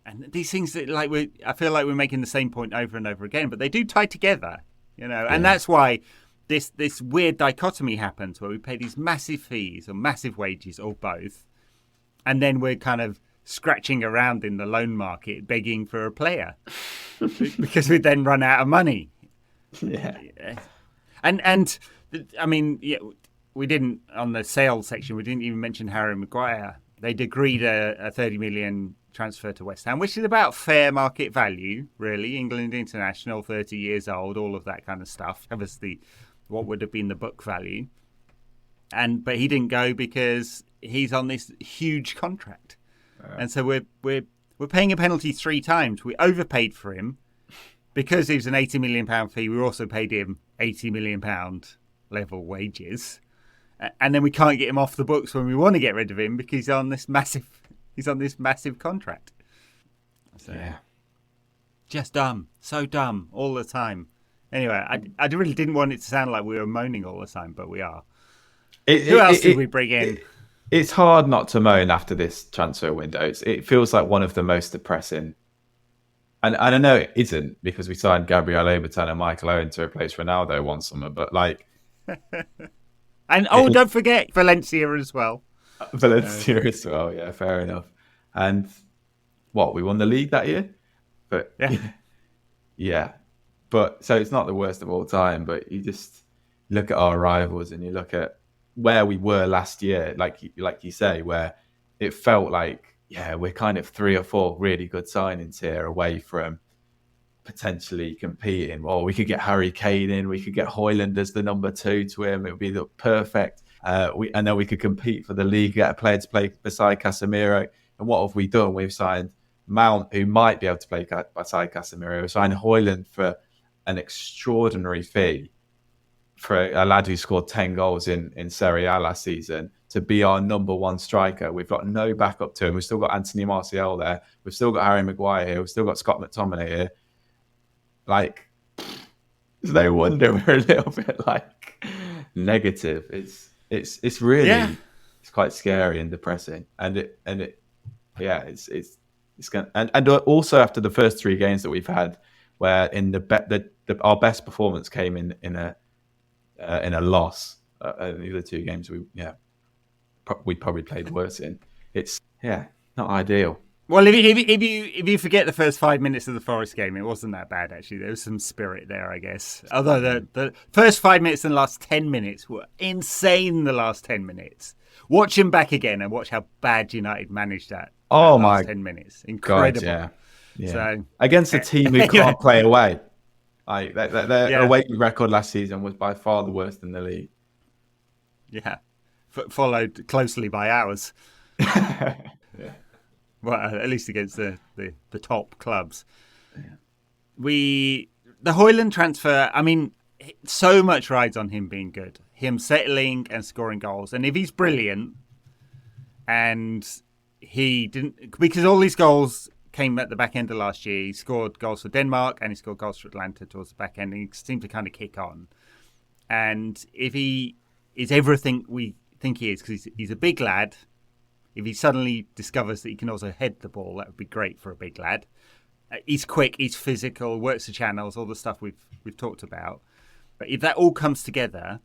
And these things that, like, I feel like we're making the same point over and over again, but they do tie together, you know, and that's why this weird dichotomy happens where we pay these massive fees or massive wages or both, and then we're kind of scratching around in the loan market begging for a player because we then run out of money.
Yeah.
And I mean, we didn't, on the sales section, we didn't even mention Harry Maguire. They'd agreed a 30 million transfer to West Ham, which is about fair market value, really. England international, 30 years old, all of that kind of stuff. Obviously, what would have been the book value. But he didn't go because he's on this huge contract. And so we're paying a penalty 3 times. We overpaid for him because he was an £80 million fee. We also paid him £80 million level wages. And then we can't get him off the books when we want to get rid of him because he's on this massive contract. So,
yeah.
Just dumb. So dumb all the time. Anyway, I really didn't want it to sound like we were moaning all the time, but we are. Who else did we bring in?
It's hard not to moan after this transfer window. It feels like one of the most depressing. And I know it isn't, because we signed Gabriel Obertan and Michael Owen to replace Ronaldo one summer, but like...
And don't forget Valencia as well.
Valencia as well, yeah, fair enough. And we won the league that year? But
Yeah.
yeah, but so it's not the worst of all time. But you just look at our rivals and you look at where we were last year, like you say, where it felt like, yeah, we're kind of 3 or 4 really good signings here away from potentially competing. Well, we could get Harry Kane in, we could get Højlund as the number 2 to him. It would be the perfect. I know we could compete for the league, get a player to play beside Casemiro. And what have we done? We've signed Mount, who might be able to play beside Casemiro. We've signed Højlund for an extraordinary fee for a lad who scored 10 goals in Serie A last season to be our number 1 striker. We've got no backup to him. We've still got Anthony Martial there. We've still got Harry Maguire here. We've still got Scott McTominay here. Like, it's no wonder we're a little bit like negative. It's really it's quite scary and depressing, and it's going and also after the first 3 games that we've had, where in our best performance came in a loss. The other 2 games we probably played worse in. It's not ideal.
Well, if you forget the first 5 minutes of the Forest game, it wasn't that bad actually. There was some spirit there, I guess. Although the first 5 minutes and the last 10 minutes were insane. The last 10 minutes, watch them back again and watch how bad United managed that.
Oh
that
my
10 minutes, incredible.
God, yeah.
So
against a team who can't play away, like their away record last season was by far the worst in the league.
Yeah, followed closely by ours.
Yeah.
Well, at least against the top clubs. Yeah. The Højlund transfer, I mean, so much rides on him being good. Him settling and scoring goals. And if he's brilliant, and he didn't... Because all these goals came at the back end of last year. He scored goals for Denmark and he scored goals for Atlanta towards the back end. And he seemed to kind of kick on. And if he is everything we think he is, because he's a big lad... If he suddenly discovers that he can also head the ball, that would be great for a big lad. He's quick, he's physical, works the channels, all the stuff we've talked about. But if that all comes together,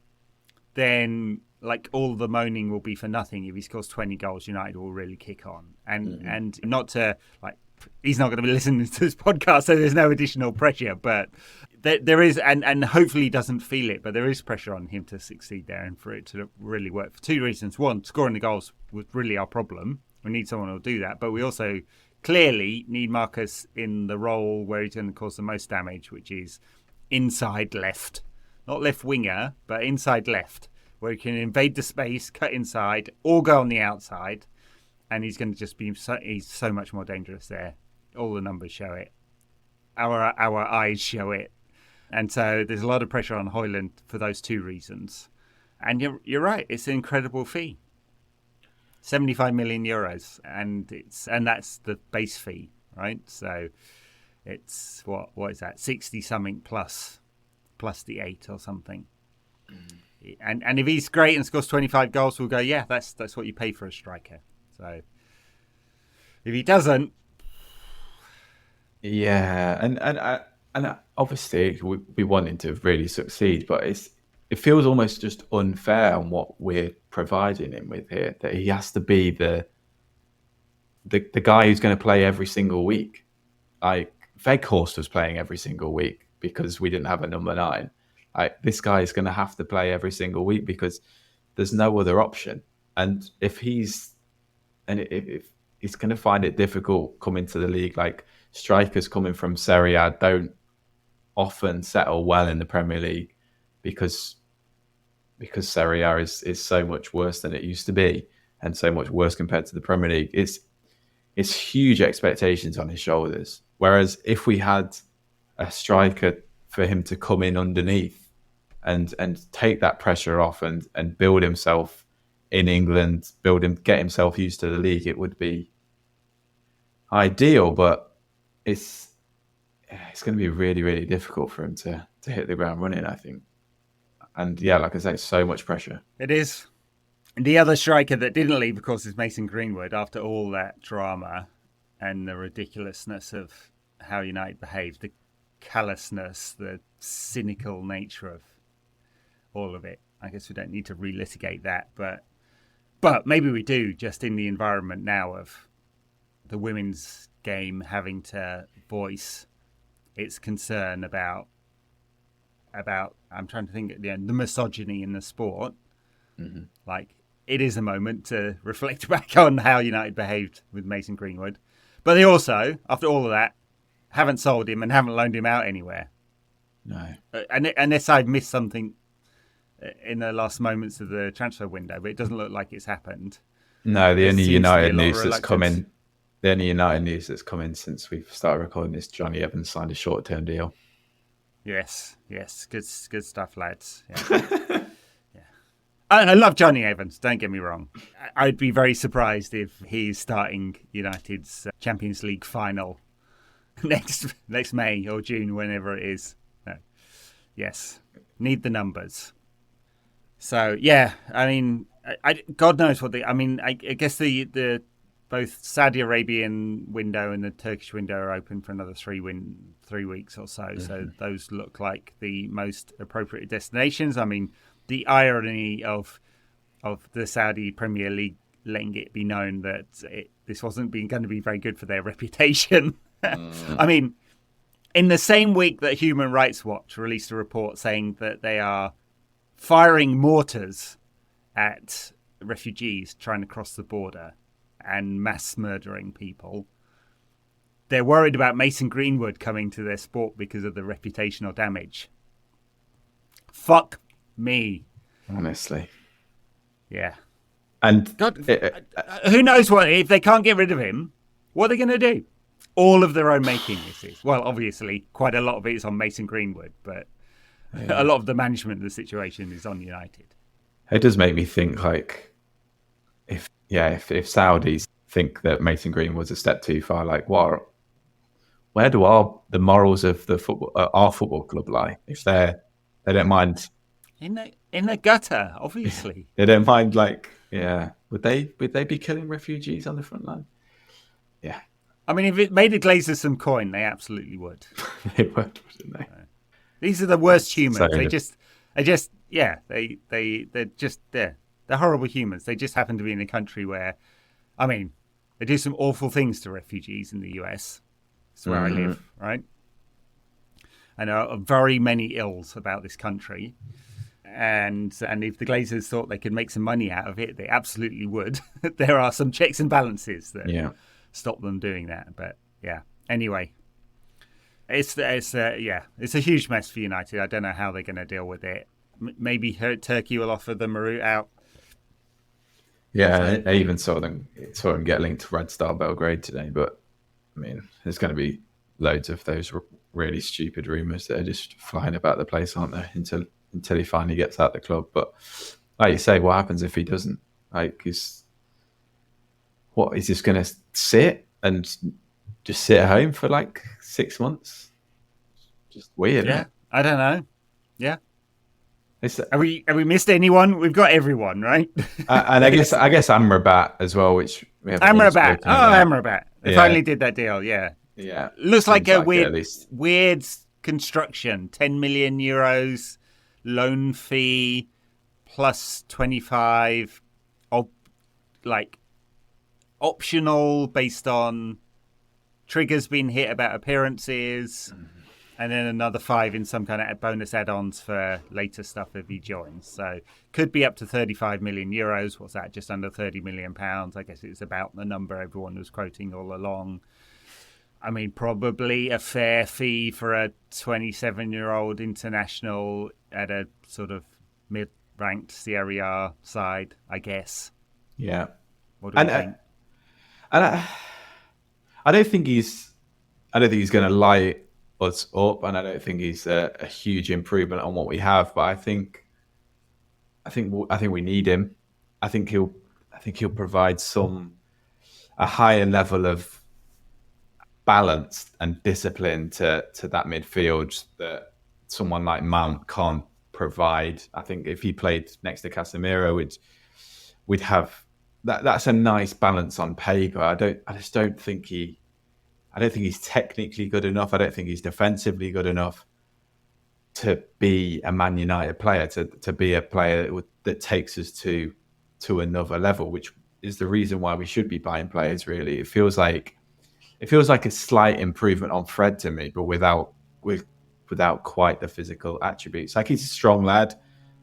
then like all the moaning will be for nothing. If he scores 20 goals, United will really kick on. And not to like, he's not going to be listening to this podcast, so there's no additional pressure. But there is, and hopefully he doesn't feel it, but there is pressure on him to succeed there and for it to really work for 2 reasons. One, scoring the goals was really our problem. We need someone who'll do that, but we also clearly need Marcus in the role where he's going to cause the most damage, which is inside left. Not left winger, but inside left, where he can invade the space, cut inside, or go on the outside, and he's going to just be he's so much more dangerous there. All the numbers show it. Our eyes show it. And so there's a lot of pressure on Højlund for those 2 reasons. And you're right, it's an incredible fee. 75 million euros, and that's the base fee, right? So it's what is that? 60 something plus the 8 or something. And if he's great and scores 25 goals, we'll go, yeah, that's what you pay for a striker. So if he doesn't,
yeah, and obviously we want him to really succeed, but it feels almost just unfair on what we're providing him with here, that he has to be the guy who's going to play every single week. Like Weghorst was playing every single week because we didn't have a number 9. Like this guy is going to have to play every single week because there's no other option. And if he's going to find it difficult coming to the league, like strikers coming from Serie A don't often settle well in the Premier League because Serie A is so much worse than it used to be and so much worse compared to the Premier League. It's huge expectations on his shoulders. Whereas if we had a striker for him to come in underneath and take that pressure off and build himself in England, get himself used to the league, it would be ideal. But it's going to be really, really difficult for him to hit the ground running, I think. And yeah, like I say, so much pressure.
It is. The other striker that didn't leave, of course, is Mason Greenwood after all that drama and the ridiculousness of how United behaved, the callousness, the cynical nature of all of it. I guess we don't need to relitigate that, but maybe we do, just in the environment now of the women's game having to voice its concern about I'm trying to think the misogyny in the sport.
Mm-hmm.
Like, it is a moment to reflect back on how United behaved with Mason Greenwood. But they also, after all of that, haven't sold him and haven't loaned him out anywhere.
No.
Unless I've missed something in the last moments of the transfer window, but it doesn't look like it's happened.
No, the
There
only
seems to be
United
a lot of
news that's come in,
reluctance.
the only United news that's come in since we've started recording is Johnny Evans signed a short-term deal.
Yes, good stuff, lads. Yeah. I love Johnny Evans, don't get me wrong. I'd be very surprised if he's starting United's Champions League final next May or June, whenever it is. No. Yes, need the numbers. So, yeah, I mean, God knows what I guess the both Saudi Arabian window and the Turkish window are open for another 3 weeks or so. Mm-hmm. So those look like the most appropriate destinations. I mean, the irony of the Saudi Premier League letting it be known that this wasn't going to be very good for their reputation. I mean, in the same week that Human Rights Watch released a report saying that they are firing mortars at refugees trying to cross the border and mass murdering people, they're worried about Mason Greenwood coming to their sport because of the reputational damage. Fuck me.
Honestly.
Yeah.
And
God, who knows what, if they can't get rid of him, what are they going to do? All of their own making, this is. Well, obviously, quite a lot of it is on Mason Greenwood, but a lot of the management of the situation is on United.
It does make me think, like, if Saudis think that Mason Greenwood's a step too far, like, where do the morals of our football club lie? If they don't mind
in the gutter, obviously.
They don't mind, like, would they be killing refugees on the front line? Yeah.
I mean, if it made the Glazers some coin, they absolutely would.
They would, wouldn't they?
These are the worst humans.
So
they're horrible humans. They just happen to be in a country where, I mean, they do some awful things to refugees in the US. That's where I live, right? I know very many ills about this country. And if the Glazers thought they could make some money out of it, they absolutely would. There are some checks and balances that stop them doing that. But yeah, anyway, it's a huge mess for United. I don't know how they're going to deal with it. Maybe Turkey will offer them a route out.
Yeah, I even saw him get linked to Red Star Belgrade today. But I mean, there's going to be loads of those really stupid rumours that are just flying about the place, aren't there? Until he finally gets out of the club. But like you say, what happens if he doesn't? Like, he's just going to sit at home for like 6 months? Just weird.
Yeah,
isn't it?
I don't know. Yeah. Have we missed anyone? We've got everyone, right?
And I guess Amrabat as well, which we haven't
Amrabat.
really
Amrabat. They finally did that deal. Yeah.
Yeah.
Looks like a
weird
construction. 10 million euros loan fee plus 25 optional based on triggers being hit about appearances, and then another 5 in some kind of bonus add-ons for later stuff if he joins. So could be up to 35 million euros. What's that? Just under 30 million pounds. I guess it's about the number everyone was quoting all along. I mean, probably a fair fee for a 27-year-old international at a sort of mid-ranked Serie A side, I guess.
Yeah.
What do you think?
And I don't think he's going to light us up, and I don't think he's a huge improvement on what we have. But I think we need him. I think he'll provide a higher level of balance and discipline to that midfield that someone like Mount can't provide. I think if he played next to Casemiro, we'd have that. That's a nice balance on paper. I don't think he's technically good enough. I don't think he's defensively good enough to be a Man United player, to be a player that takes us to another level, which is the reason why we should be buying players, really. It feels like it feels like a slight improvement on Fred to me, but without quite the physical attributes. Like, he's a strong lad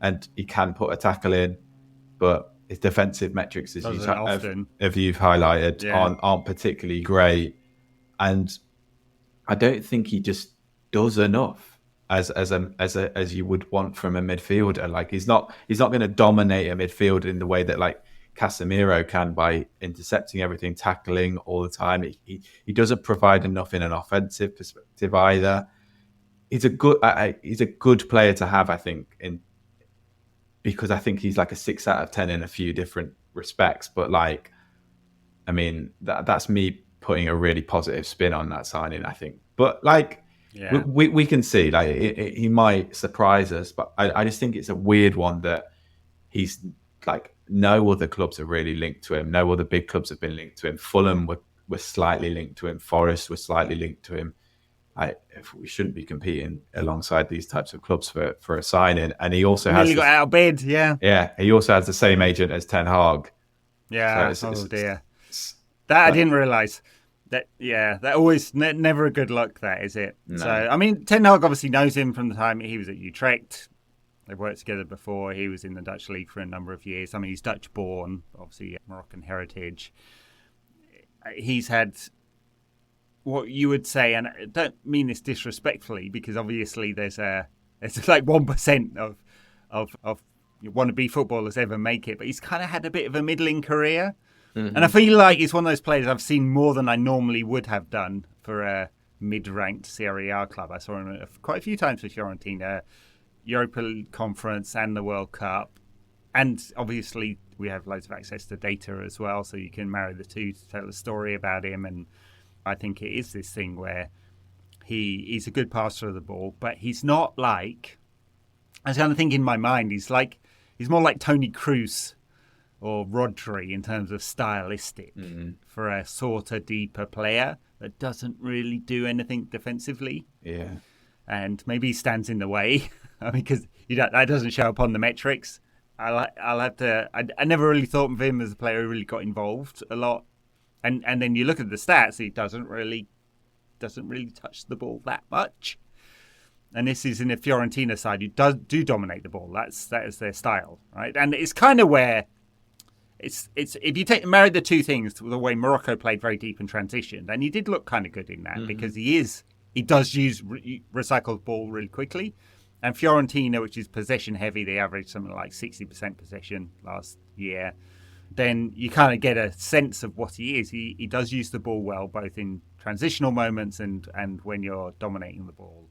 and he can put a tackle in, but his defensive metrics, as you've highlighted, aren't particularly great. And I don't think he just does enough as you would want from a midfielder. Like, he's not going to dominate a midfield in the way that like Casemiro can by intercepting everything, tackling all the time. He doesn't provide enough in an offensive perspective either. He's a good player to have, I think, because I think he's like a 6 out of 10 in a few different respects. But like, I mean, that's me putting a really positive spin on that signing, I think. But like, we can see like he might surprise us, but I just think it's a weird one that he's like, no other clubs are really linked to him. No other big clubs have been linked to him. Fulham were slightly linked to him. Forest were slightly linked to him. If we shouldn't be competing alongside these types of clubs for a signing. And he also has
got out of bed.
Yeah. He also has the same agent as Ten Hag.
Yeah. So dear. I didn't realise. That always never a good look. That is it. No. So I mean, Ten Hag obviously knows him from the time he was at Utrecht. They've worked together before. He was in the Dutch league for a number of years. I mean, he's Dutch born, obviously Moroccan heritage. He's had what you would say, and I don't mean this disrespectfully, because obviously there's like 1% of wannabe footballers ever make it, but he's kind of had a bit of a middling career. Mm-hmm. And I feel like he's one of those players I've seen more than I normally would have done for a mid-ranked Serie A club. I saw him quite a few times for Fiorentina, Europa Conference and the World Cup. And obviously we have loads of access to data as well, so you can marry the two to tell a story about him. And I think it is this thing where he's a good passer of the ball, but he's not like, I was kind of thinking in my mind, he's more like Toni Kroos or Rodri in terms of stylistic for a sort of deeper player that doesn't really do anything defensively.
Yeah.
And maybe he stands in the way. I mean, because that doesn't show up on the metrics. I never really thought of him as a player who really got involved a lot. And then you look at the stats, he doesn't really touch the ball that much. And this is in the Fiorentina side who do dominate the ball. That is their style, right? And it's kind of where it's if you marry the two things, the way Morocco played very deep in transition, and he did look kind of good in that because he does use recycled ball really quickly. And Fiorentina, which is possession heavy, they averaged something like 60% possession last year. Then you kind of get a sense of what he is. He does use the ball well, both in transitional moments and when you're dominating the ball.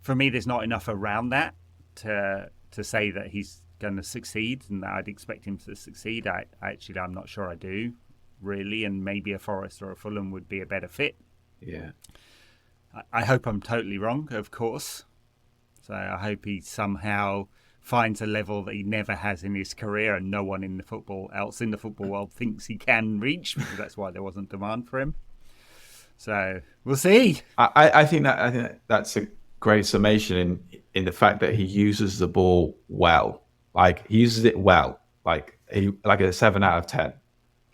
For me, there's not enough around that to say that he's going to succeed and that I'd expect him to succeed. I'm not sure I do, really, and maybe a Forest or a Fulham would be a better fit.
Yeah.
I hope I'm totally wrong, of course. So I hope he somehow finds a level that he never has in his career and no one in the football world thinks he can reach, because that's why there wasn't demand for him. So we'll see.
I think that's a great summation in the fact that he uses the ball well. Like, he uses it well. Like a 7 out of 10.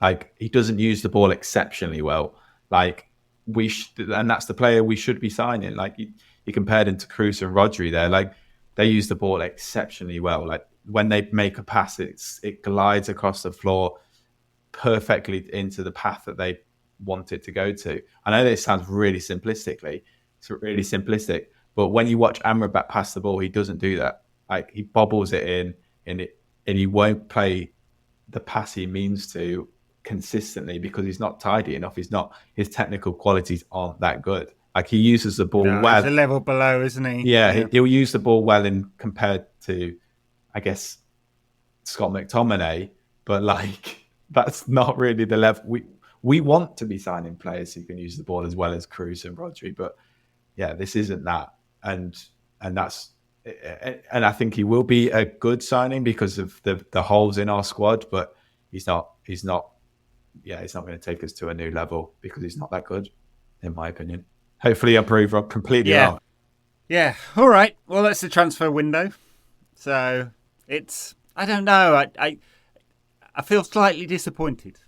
Like, he doesn't use the ball exceptionally well. Like, and that's the player we should be signing. Like, you compared him to Kroos and Rodri there. Like, they use the ball exceptionally well. Like, when they make a pass, it glides across the floor perfectly into the path that they want it to go to. I know this sounds really simplistic, but when you watch Amrabat pass the ball, he doesn't do that. Like, he bobbles it in, and he won't play the pass he means to consistently because he's not tidy enough. His technical qualities aren't that good. Like, he uses the ball well.
He's a level below, isn't he?
Yeah, he'll use the ball well compared to, I guess, Scott McTominay. But like, that's not really the level we want to be signing players who can use the ball as well as Kroos and Rodri. But yeah, this isn't that, and I think he will be a good signing because of the holes in our squad. But he's not going to take us to a new level because he's not that good, in my opinion. Hopefully, I prove I'm completely wrong.
Yeah. All right. Well, that's the transfer window. So I don't know. I feel slightly disappointed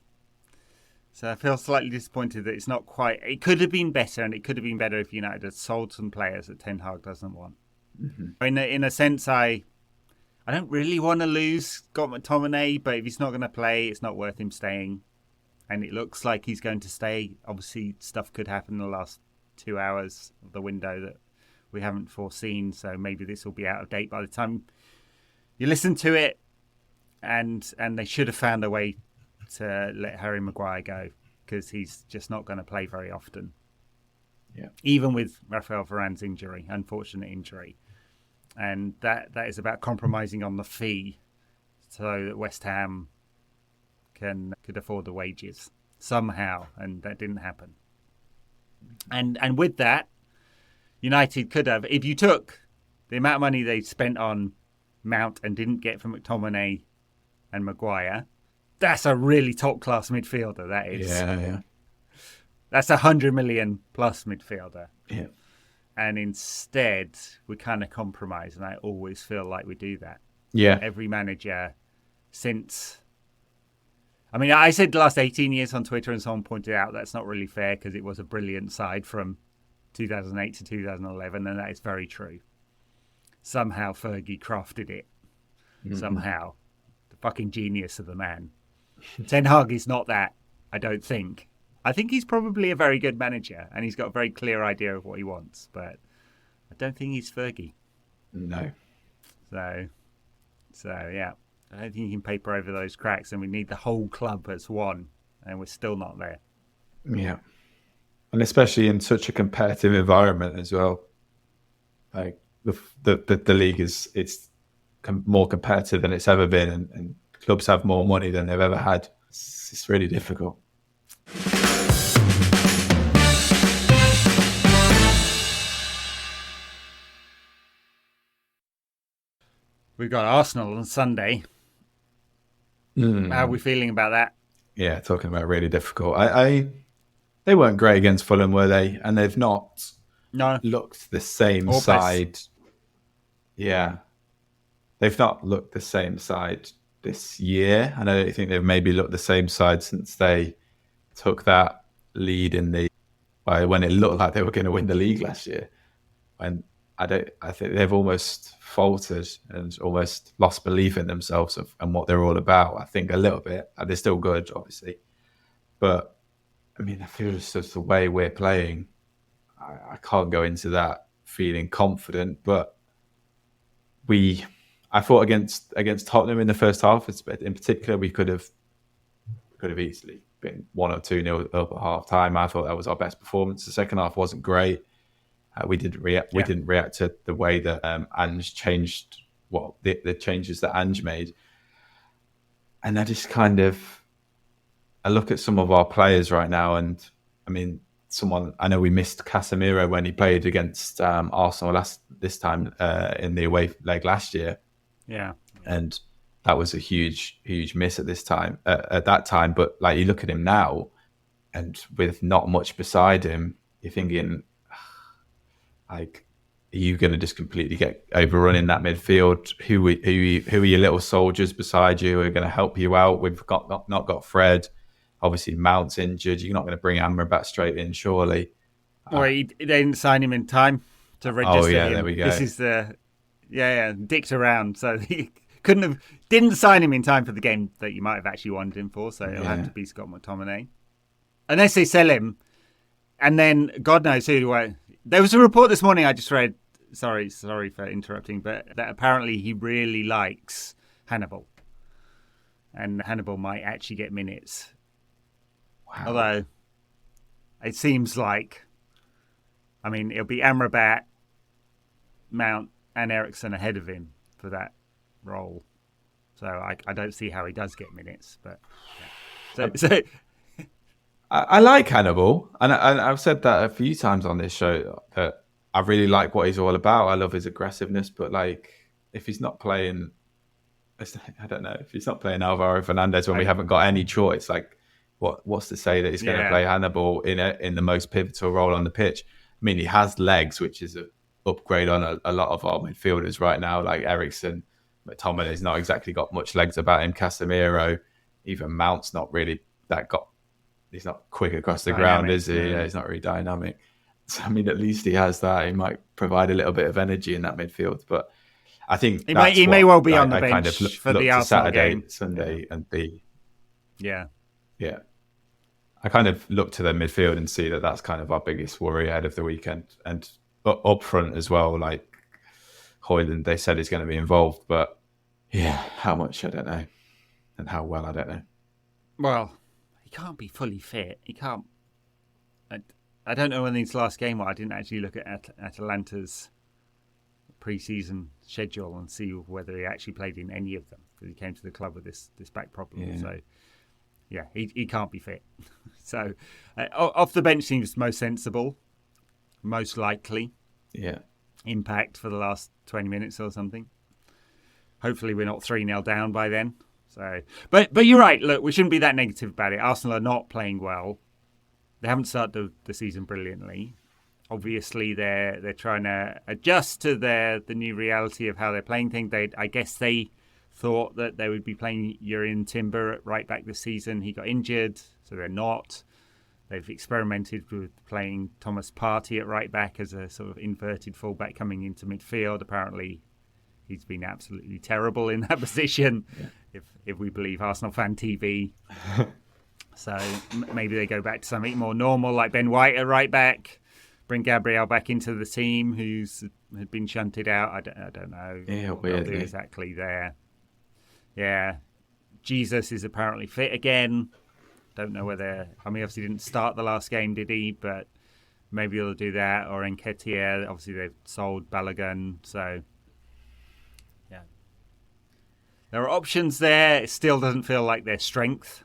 So I feel slightly disappointed that it's not quite. It could have been better, and it could have been better if United had sold some players that Ten Hag doesn't want. Mm-hmm. In a sense, I don't really want to lose Scott McTominay, but if he's not going to play, it's not worth him staying. And it looks like he's going to stay. Obviously, stuff could happen in the last 2 hours of the window that we haven't foreseen. So maybe this will be out of date by the time you listen to it. And they should have found a way to let Harry Maguire go, because he's just not going to play very often.
Yeah.
Even with Rafael Varane's injury, unfortunate injury. And that is about compromising on the fee so that West Ham could afford the wages somehow, and that didn't happen. And with that, United could have, if you took the amount of money they spent on Mount and didn't get from McTominay and Maguire, that's a really top-class midfielder, that is.
Yeah.
That's 100 million plus midfielder.
Yeah.
And instead, we kind of compromise, and I always feel like we do that.
Yeah.
Every manager since... I mean, I said the last 18 years on Twitter, and someone pointed out that's not really fair because it was a brilliant side from 2008 to 2011, and that is very true. Somehow Fergie crafted it. Mm-hmm. Somehow. The fucking genius of the man. Ten Hag is not that, I don't think. I think he's probably a very good manager, and he's got a very clear idea of what he wants, but I don't think he's Fergie.
No.
So yeah. I don't think you can paper over those cracks, and we need the whole club as one, and we're still not there.
Yeah. And especially in such a competitive environment as well. Like the league it's more competitive than it's ever been, and clubs have more money than they've ever had. It's really difficult.
We've got Arsenal on Sunday. How are we feeling about that?
Yeah, talking about really difficult. They weren't great against Fulham, were they? And they've not looked the same side. Yeah. They've not looked the same side this year. And I don't think they've maybe looked the same side since they took that lead when it looked like they were going to win the league last year. And I think they've almost faltered and almost lost belief in themselves and what they're all about. I think a little bit. They're still good, obviously. But, I mean, I feel it's just the way we're playing. I can't go into that feeling confident, but I thought against Tottenham in the first half, in particular, we could have easily been 1 or 2-0 up at half time. I thought that was our best performance. The second half wasn't great. We didn't react. We didn't react to the way that Ange changed the changes that Ange made, and I just I look at some of our players right now, and I mean, I know we missed Casemiro when he played against Arsenal this time in the away leg last year.
Yeah,
and that was a huge miss at that time. But like, you look at him now, and with not much beside him, you're thinking, like, are you going to just completely get overrun in that midfield? Who are your little soldiers beside you who are going to help you out? We've not got Fred. Obviously, Mount's injured. You're not going to bring Amrabat straight in, surely.
Well, they didn't sign him in time to register him.
There we go.
This is dicked around. So he didn't sign him in time for the game that you might have actually wanted him for. So it'll have to be Scott McTominay. Unless they sell him, and then God knows who. There was a report this morning I just read. Sorry for interrupting, but that apparently he really likes Hannibal, and Hannibal might actually get minutes.
Wow.
Although it seems like, I mean, it'll be Amrabat, Mount, and Eriksen ahead of him for that role. So I don't see how he does get minutes, but so.
I like Hannibal, and I've said that a few times on this show, that I really like what he's all about. I love his aggressiveness, but like, if he's not playing, I don't know, if he's not playing Alvaro Fernandez when we haven't got any choice, like, what's to say that he's going to play Hannibal in the most pivotal role on the pitch? I mean, he has legs, which is an upgrade on a lot of our midfielders right now, like Eriksen. McTominay's not exactly got much legs about him. Casemiro, even Mount's not really he's not quick across the
Dynamic,
ground, is he?
no.
Yeah, he's not really dynamic. So, I mean, at least he has that. He might provide a little bit of energy in that midfield, but I think
He may well be on the
I
bench
kind of
for
look
the
to
Arsenal
Saturday,
game.
Sunday, and be
Yeah.
I kind of look to the midfield and see that that's kind of our biggest worry ahead of the weekend. And up front as well, like Højlund, they said he's going to be involved, but yeah, how much, I don't know. And how well, I don't know.
Well, he can't be fully fit. He can't. I don't know when his last game was. I didn't actually look at Atalanta's pre-season schedule and see whether he actually played in any of them, because he came to the club with this back problem.
Yeah.
So, yeah, he can't be fit. So, off the bench seems most sensible, most likely.
Yeah.
Impact for the last 20 minutes or something. Hopefully we're not 3-0 down by then. So, but you're right. Look, we shouldn't be that negative about it. Arsenal are not playing well. They haven't started the season brilliantly. Obviously, they're trying to adjust to the new reality of how they're playing things. I guess they thought that they would be playing Jurrien Timber at right back this season. He got injured, so they're not. They've experimented with playing Thomas Partey at right back as a sort of inverted fullback coming into midfield. Apparently, he's been absolutely terrible in that position, if we believe Arsenal Fan TV. So maybe they go back to something more normal, like Ben White at right back, bring Gabriel back into the team, had been shunted out. I don't know what they'll do exactly there. Yeah, Jesus is apparently fit again. Don't know whether... I mean, obviously didn't start the last game, did he? But maybe they'll do that. Or Nketiah. Obviously, they've sold Balogun. So, yeah. There are options there. It still doesn't feel like their strength,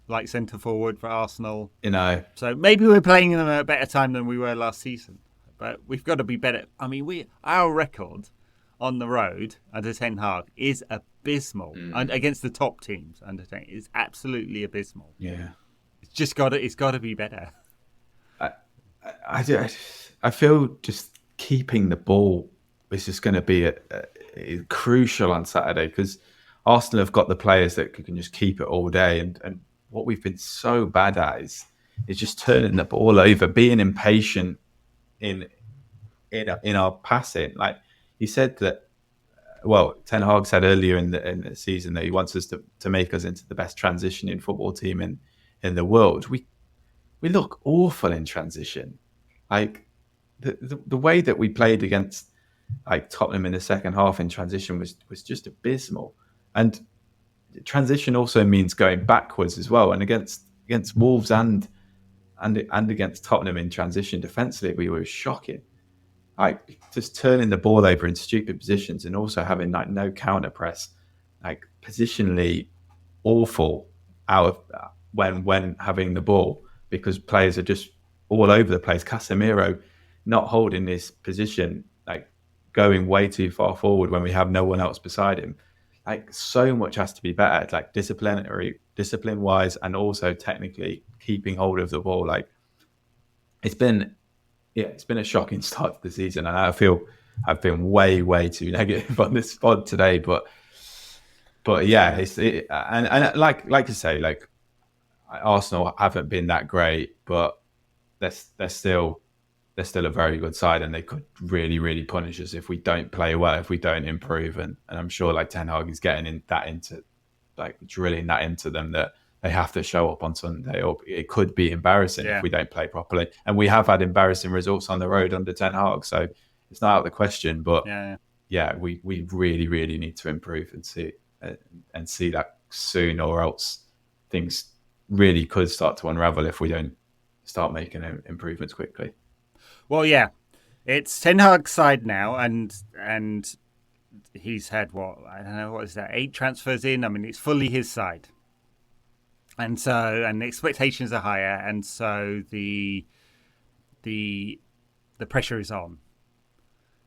like centre-forward for Arsenal. So maybe we're playing them at a better time than we were last season. But we've got to be better. I mean, our record on the road under Ten Hag is abysmal. And against the top teams under Ten Hag is absolutely abysmal.
Yeah.
It's got to be better.
I feel just keeping the ball is just going to be crucial on Saturday, because Arsenal have got the players that can just keep it all day. And what we've been so bad at is just turning the ball over, being impatient in our passing. Like he said that, well, Ten Hag said earlier in the season that he wants us to make us into the best transitioning football team in the world. We look awful in transition. Like the way that we played against like Tottenham in the second half in transition was just abysmal. And transition also means going backwards as well. And against Wolves and against Tottenham in transition defensively, we were shocking. Like just turning the ball over in stupid positions and also having like no counter press, like positionally awful out of when having the ball, because players are just all over the place. Casemiro not holding his position, like going way too far forward when we have no one else beside him. Like so much has to be better, like discipline wise, and also technically keeping hold of the ball. Like it's been a shocking start to the season, and I feel I've been way too negative on this pod today. But yeah, and like I say, like Arsenal haven't been that great, but they're still a very good side, and they could really punish us if we don't play well, if we don't improve. And I'm sure like Ten Hag is getting drilling that into them, that they have to show up on Sunday, or it could be embarrassing if we don't play properly. And we have had embarrassing results on the road under Ten Hag, so it's not out of the question. But we really need to improve and see that soon, or else things really could start to unravel if we don't start making improvements quickly.
Well, yeah, it's Ten Hag's side now, and he's had I don't know, what is that, 8 transfers in. I mean, it's fully his side. And the expectations are higher, and so the pressure is on.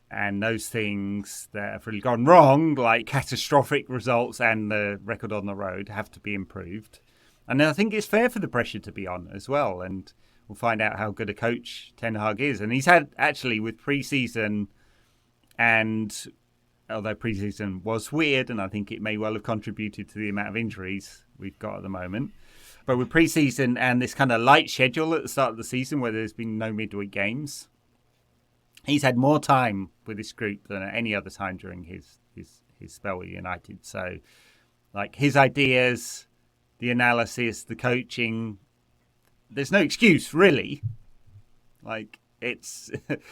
And those things that have really gone wrong, like catastrophic results and the record on the road, have to be improved. And I think it's fair for the pressure to be on as well. And we'll find out how good a coach Ten Hag is. And he's had, actually, with pre-season, and although pre-season was weird, and I think it may well have contributed to the amount of injuries we've got at the moment, But with pre-season and this kind of light schedule at the start of the season where there's been no midweek games, he's had more time with this group than at any other time during his spell with United. So, like, his ideas, the analysis, the coaching, there's no excuse, really. Like, it's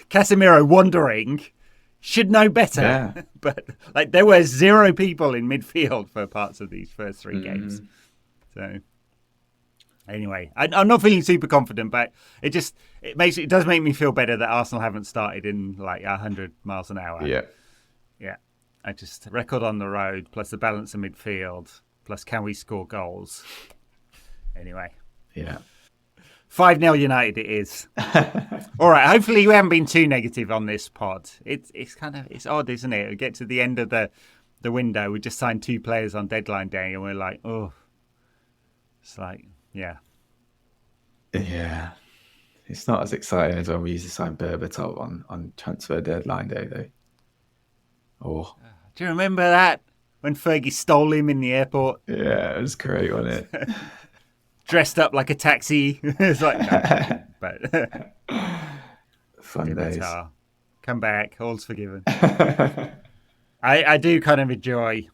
Casemiro wandering, should know better.
Yeah.
But, like, there were 0 people in midfield for parts of these first 3 games. So, anyway, I'm not feeling super confident, but it does make me feel better that Arsenal haven't started in, like, 100 miles an hour.
Yeah.
Yeah. I just record on the road, plus the balance of midfield, plus can we score goals? Anyway.
Yeah.
5-0 United it is. All right, hopefully you haven't been too negative on this pod. It's odd, isn't it? We get to the end of the window, we just signed 2 players on deadline day and we're like, oh. It's like, yeah.
Yeah. It's not as exciting as when we used to sign Berbatov on transfer deadline day, though. Oh.
Do you remember that? When Fergie stole him in the airport?
Yeah, it was great, wasn't it?
Dressed up like a taxi. It's like, no, but
fun days.
Come back, all's forgiven. I do kind of enjoy.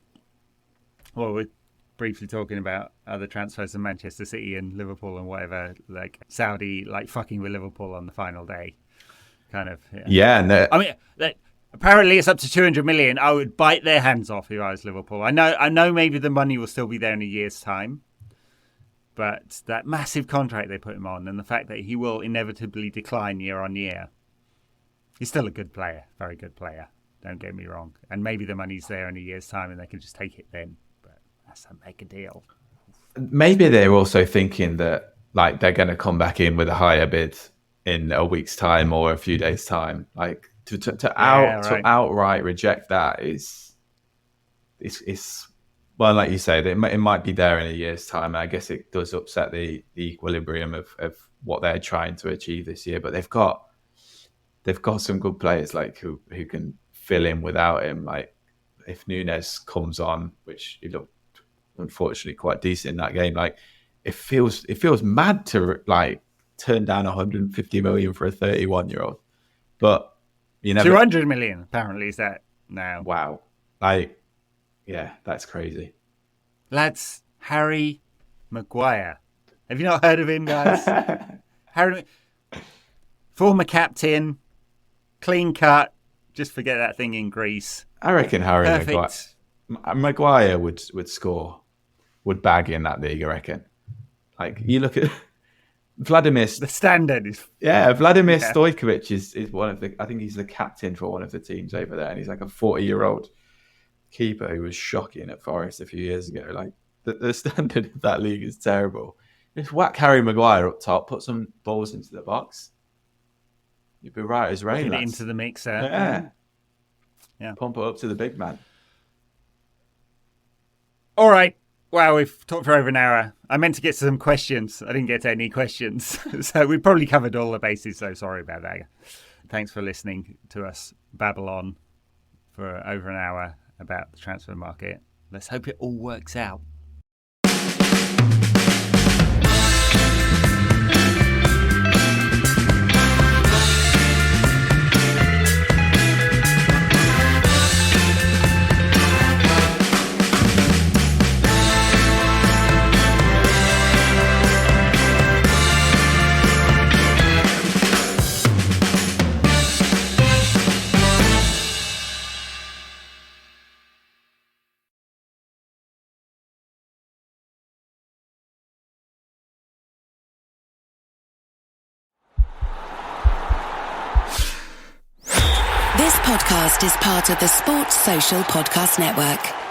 Well, we're briefly talking about other transfers in Manchester City and Liverpool and whatever. Like Saudi, like fucking with Liverpool on the final day, kind of.
Yeah, and
I mean, apparently it's up to 200 million. I would bite their hands off if I was Liverpool. I know. Maybe the money will still be there in a year's time. But that massive contract they put him on and the fact that he will inevitably decline year on year. He's still a good player, very good player. Don't get me wrong. And maybe the money's there in a year's time and they can just take it then. But that's a mega deal.
Maybe they're also thinking that like they're going to come back in with a higher bid in a week's time or a few days' time. Like to outright reject that is well, like you say, it might be there in a year's time. I guess it does upset the equilibrium of what they're trying to achieve this year. But they've got some good players like who can fill in without him. Like if Nunes comes on, which he looked unfortunately quite decent in that game. Like it feels mad to like turn down 150 million for a 31-year-old. But you never
200 million apparently is that now.
Wow, like. Yeah, that's crazy.
Lads, Harry Maguire. Have you not heard of him, guys? Harry, former captain, clean cut. Just forget that thing in Greece.
I reckon Harry
Perfect.
Maguire would score, would bag in that league, I reckon. Like, you look at Vladimir...
The standard is...
Yeah, Vladimir Stojkovic is one of the... I think he's the captain for one of the teams over there, and he's like a 40-year-old keeper who was shocking at Forest a few years ago. Like the standard of that league is terrible. Just whack Harry Maguire up top, put some balls into the box. You'd be right as rain.
Get it into the mixer.
Yeah. Pump it up to the big man.
All right. Wow, we've talked for over an hour. I meant to get to some questions. I didn't get to any questions. So we probably covered all the bases, so sorry about that. Thanks for listening to us babble on for over an hour about the transfer market. Let's hope it all works out.
This podcast is part of the Sports Social Podcast Network.